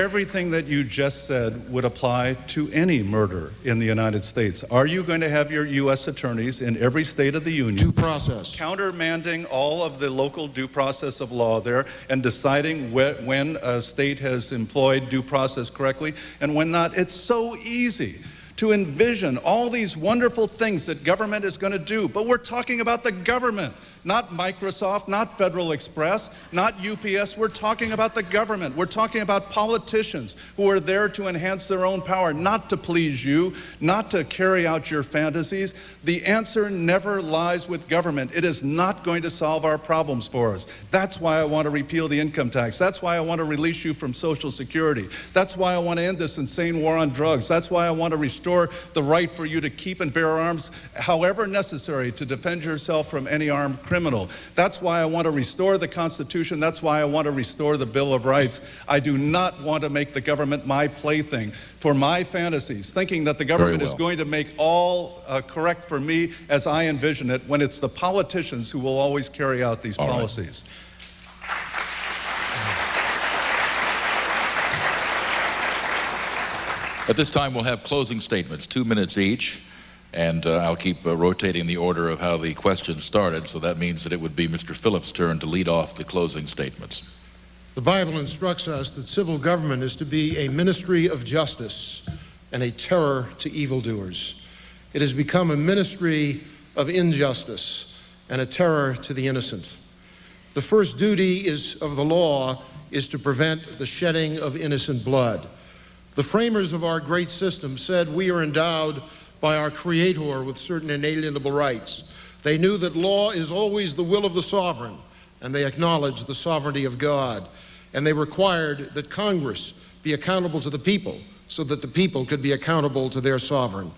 Everything that you just said would apply to any murder in the United States. Are you going to have your U.S. attorneys in every state of the union due process countermanding all of the local due process of law there and deciding when a state has employed due process correctly and when not? It's so easy to envision all these wonderful things that government is going to do, but we're talking about the government, not Microsoft, not Federal Express, not UPS. We're talking about the government. We're talking about politicians who are there to enhance their own power, not to please you, not to carry out your fantasies. The answer never lies with government. It is not going to solve our problems for us. That's why I want to repeal the income tax. That's why I want to release you from Social Security. That's why I want to end this insane war on drugs. That's why I want to restore the right for you to keep and bear arms however necessary to defend yourself from any armed criminal. That's why I want to restore the Constitution. That's why I want to restore the Bill of Rights. I do not want to make the government my plaything for my fantasies, thinking that the government is going to make all correct for me as I envision it, when it's the politicians who will always carry out these policies. At this time, we'll have closing statements, 2 minutes each, and I'll keep rotating the order of how the questions started, so that means that it would be Mr. Phillips' turn to lead off the closing statements. The Bible instructs us that civil government is to be a ministry of justice and a terror to evildoers. It has become a ministry of injustice and a terror to the innocent. The first duty of the law is to prevent the shedding of innocent blood. The framers of our great system said we are endowed by our Creator with certain inalienable rights. They knew that law is always the will of the sovereign, and they acknowledged the sovereignty of God. And they required that Congress be accountable to the people so that the people could be accountable to their sovereign.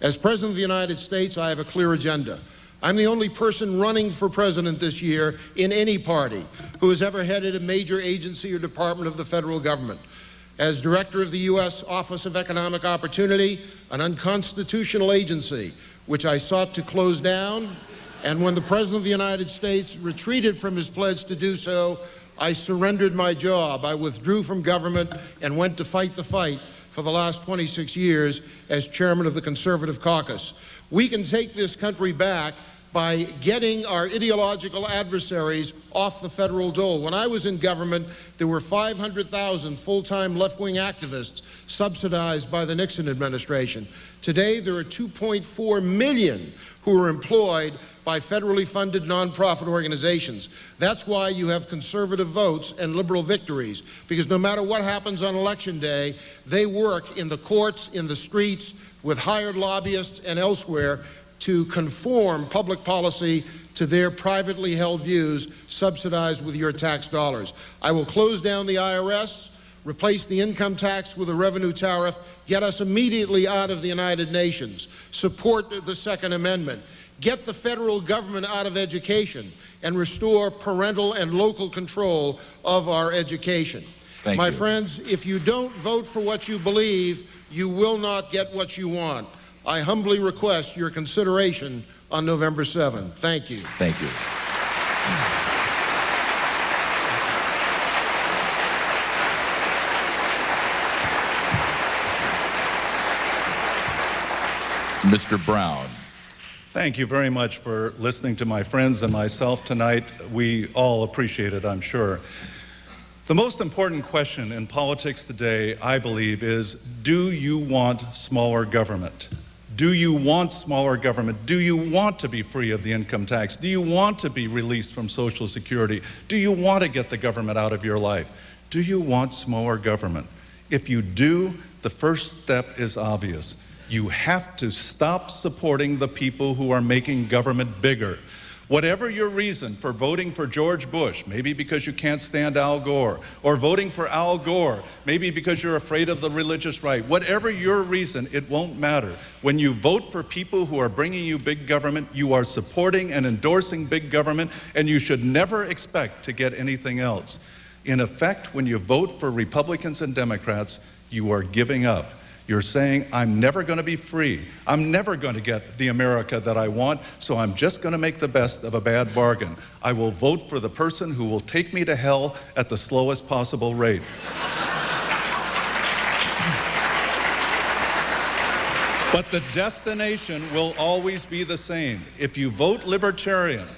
As President of the United States, I have a clear agenda. I'm the only person running for president this year in any party who has ever headed a major agency or department of the federal government. As director of the U.S. Office of Economic Opportunity, an unconstitutional agency which I sought to close down, and when the President of the United States retreated from his pledge to do so, I surrendered my job. I withdrew from government and went to fight the fight for the last 26 years as chairman of the Conservative Caucus. We can take this country back by getting our ideological adversaries off the federal dole. When I was in government, there were 500,000 full-time left-wing activists subsidized by the Nixon administration. Today, there are 2.4 million who are employed by federally funded nonprofit organizations. That's why you have conservative votes and liberal victories, because no matter what happens on Election Day, they work in the courts, in the streets, with hired lobbyists and elsewhere to conform public policy to their privately held views, subsidized with your tax dollars. I will close down the IRS, replace the income tax with a revenue tariff, get us immediately out of the United Nations, support the Second Amendment, get the federal government out of education, and restore parental and local control of our education. Thank you. My friends, if you don't vote for what you believe, you will not get what you want. I humbly request your consideration on November 7. Thank you. Thank you. Mr. Brown. Thank you very much for listening to my friends and myself tonight. We all appreciate it, I'm sure. The most important question in politics today, I believe, is, do you want smaller government? Do you want smaller government? Do you want to be free of the income tax? Do you want to be released from Social Security? Do you want to get the government out of your life? Do you want smaller government? If you do, the first step is obvious. You have to stop supporting the people who are making government bigger. Whatever your reason for voting for George Bush, maybe because you can't stand Al Gore, or voting for Al Gore, maybe because you're afraid of the religious right, whatever your reason, it won't matter. When you vote for people who are bringing you big government, you are supporting and endorsing big government, and you should never expect to get anything else. In effect, when you vote for Republicans and Democrats, you are giving up. You're saying, I'm never going to be free. I'm never going to get the America that I want, so I'm just going to make the best of a bad bargain. I will vote for the person who will take me to hell at the slowest possible rate. But the destination will always be the same. If you vote Libertarian,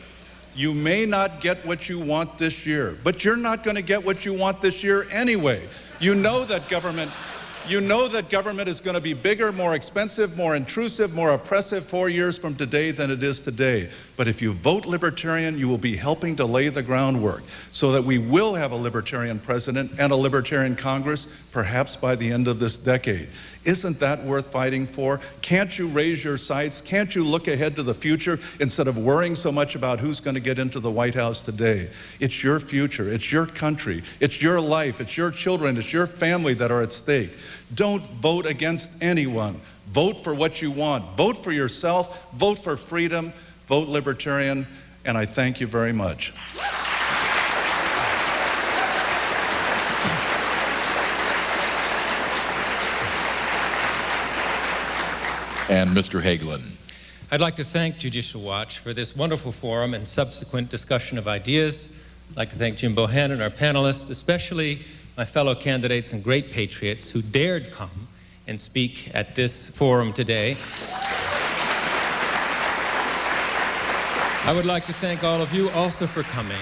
you may not get what you want this year, but you're not going to get what you want this year anyway. You know that government You know that government is going to be bigger, more expensive, more intrusive, more oppressive 4 years from today than it is today. But if you vote Libertarian, you will be helping to lay the groundwork so that we will have a Libertarian president and a Libertarian Congress, perhaps by the end of this decade. Isn't that worth fighting for? Can't you raise your sights? Can't you look ahead to the future instead of worrying so much about who's going to get into the White House today? It's your future. It's your country. It's your life. It's your children. It's your family that are at stake. Don't vote against anyone. Vote for what you want. Vote for yourself. Vote for freedom. Vote Libertarian. And I thank you very much. And Mr. Hagelin. I'd like to thank Judicial Watch for this wonderful forum and subsequent discussion of ideas. I'd like to thank Jim Bohannon, our panelists, especially my fellow candidates and great patriots who dared come and speak at this forum today. I would like to thank all of you also for coming.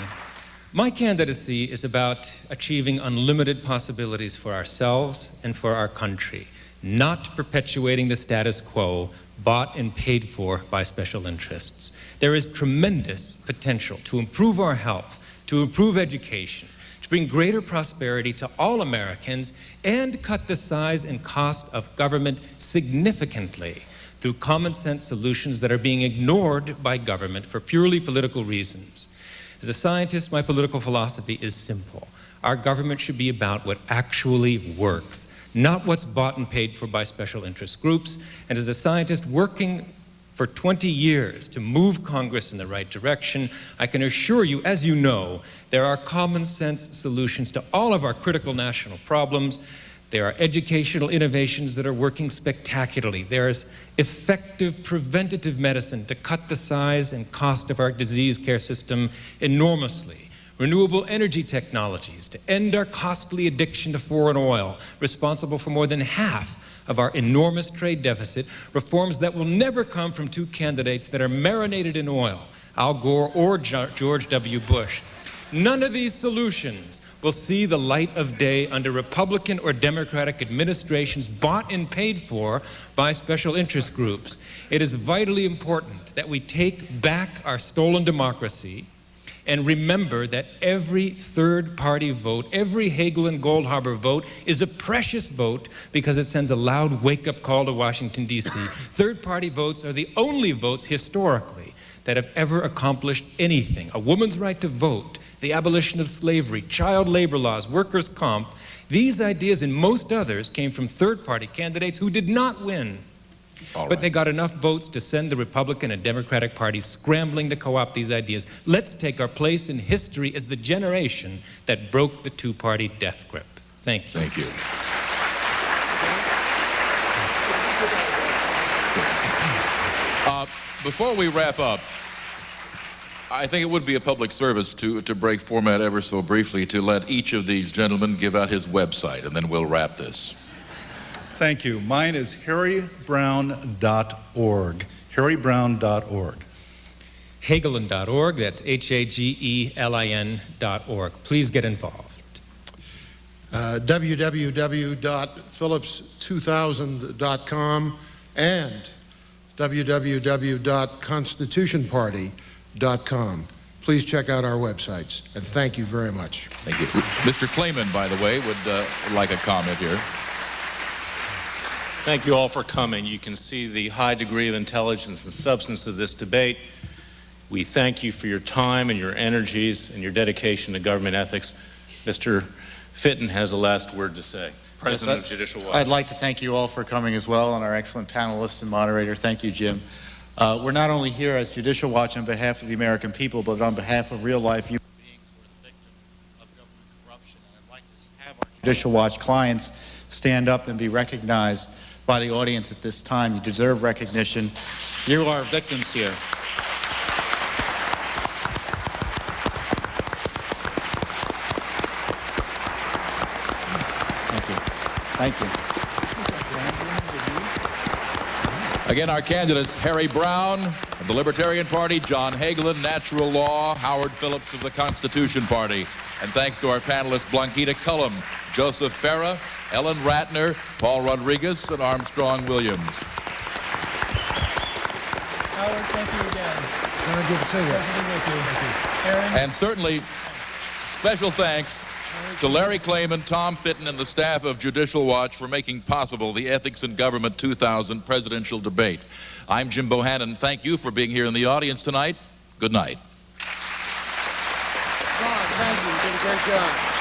My candidacy is about achieving unlimited possibilities for ourselves and for our country, not perpetuating the status quo bought and paid for by special interests. There is tremendous potential to improve our health, to improve education, to bring greater prosperity to all Americans, and cut the size and cost of government significantly through common sense solutions that are being ignored by government for purely political reasons. As a scientist, my political philosophy is simple. Our government should be about what actually works, not what's bought and paid for by special interest groups. And as a scientist working for 20 years to move Congress in the right direction, I can assure you, as you know, there are common sense solutions to all of our critical national problems. There are educational innovations that are working spectacularly. There's effective preventative medicine to cut the size and cost of our disease care system enormously. Renewable energy technologies to end our costly addiction to foreign oil, responsible for more than half of our enormous trade deficit, reforms that will never come from two candidates that are marinated in oil, Al Gore or George W. Bush. None of these solutions will see the light of day under Republican or Democratic administrations bought and paid for by special interest groups. It is vitally important that we take back our stolen democracy and remember that every third-party vote, every Hagelin-Goldhaber vote is a precious vote because it sends a loud wake-up call to Washington, D.C. Third-party votes are the only votes historically that have ever accomplished anything. A woman's right to vote, the abolition of slavery, child labor laws, workers' comp, these ideas and most others came from third-party candidates who did not win. But they got enough votes to send the Republican and Democratic parties scrambling to co-opt these ideas. Let's take our place in history as the generation that broke the two-party death grip. Thank you. Thank you. Before we wrap up, I think it would be a public service to break format ever so briefly to let each of these gentlemen give out his website, and then we'll wrap this. Thank you. Mine is harrybrown.org. harrybrown.org. Hagelin.org, that's Hagelin.org. Please get involved. www.phillips2000.com and www.constitutionparty.com. Please check out our websites, and thank you very much. Thank you. Mr. Clayman, by the way, would like a comment here. Thank you all for coming. You can see the high degree of intelligence and substance of this debate. We thank you for your time and your energies and your dedication to government ethics. Mr. Fitton has a last word to say. President of Judicial Watch. I'd like to thank you all for coming as well, and our excellent panelists and moderator. Thank you, Jim. We're not only here as Judicial Watch on behalf of the American people, but on behalf of real-life human beings who are the victim of government corruption. And I'd like to have our Judicial Watch clients stand up and be recognized by the audience at this time. You deserve recognition. You are victims here. Thank you. Thank you. Again, our candidates, Harry Brown of the Libertarian Party, John Hagelin, Natural Law, Howard Phillips of the Constitution Party. And thanks to our panelists, Blanquita Cullum, Joseph Farah, Ellen Ratner, Paul Rodriguez, and Armstrong Williams. Howard, thank you again. Very good to see you. Pleasure to be with you. Aaron? And certainly, special thanks to Larry Klayman, Tom Fitton, and the staff of Judicial Watch for making possible the Ethics in Government 2000 presidential debate. I'm Jim Bohannon. Thank you for being here in the audience tonight. Good night. John, thank you. You did a great job.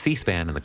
C-SPAN and the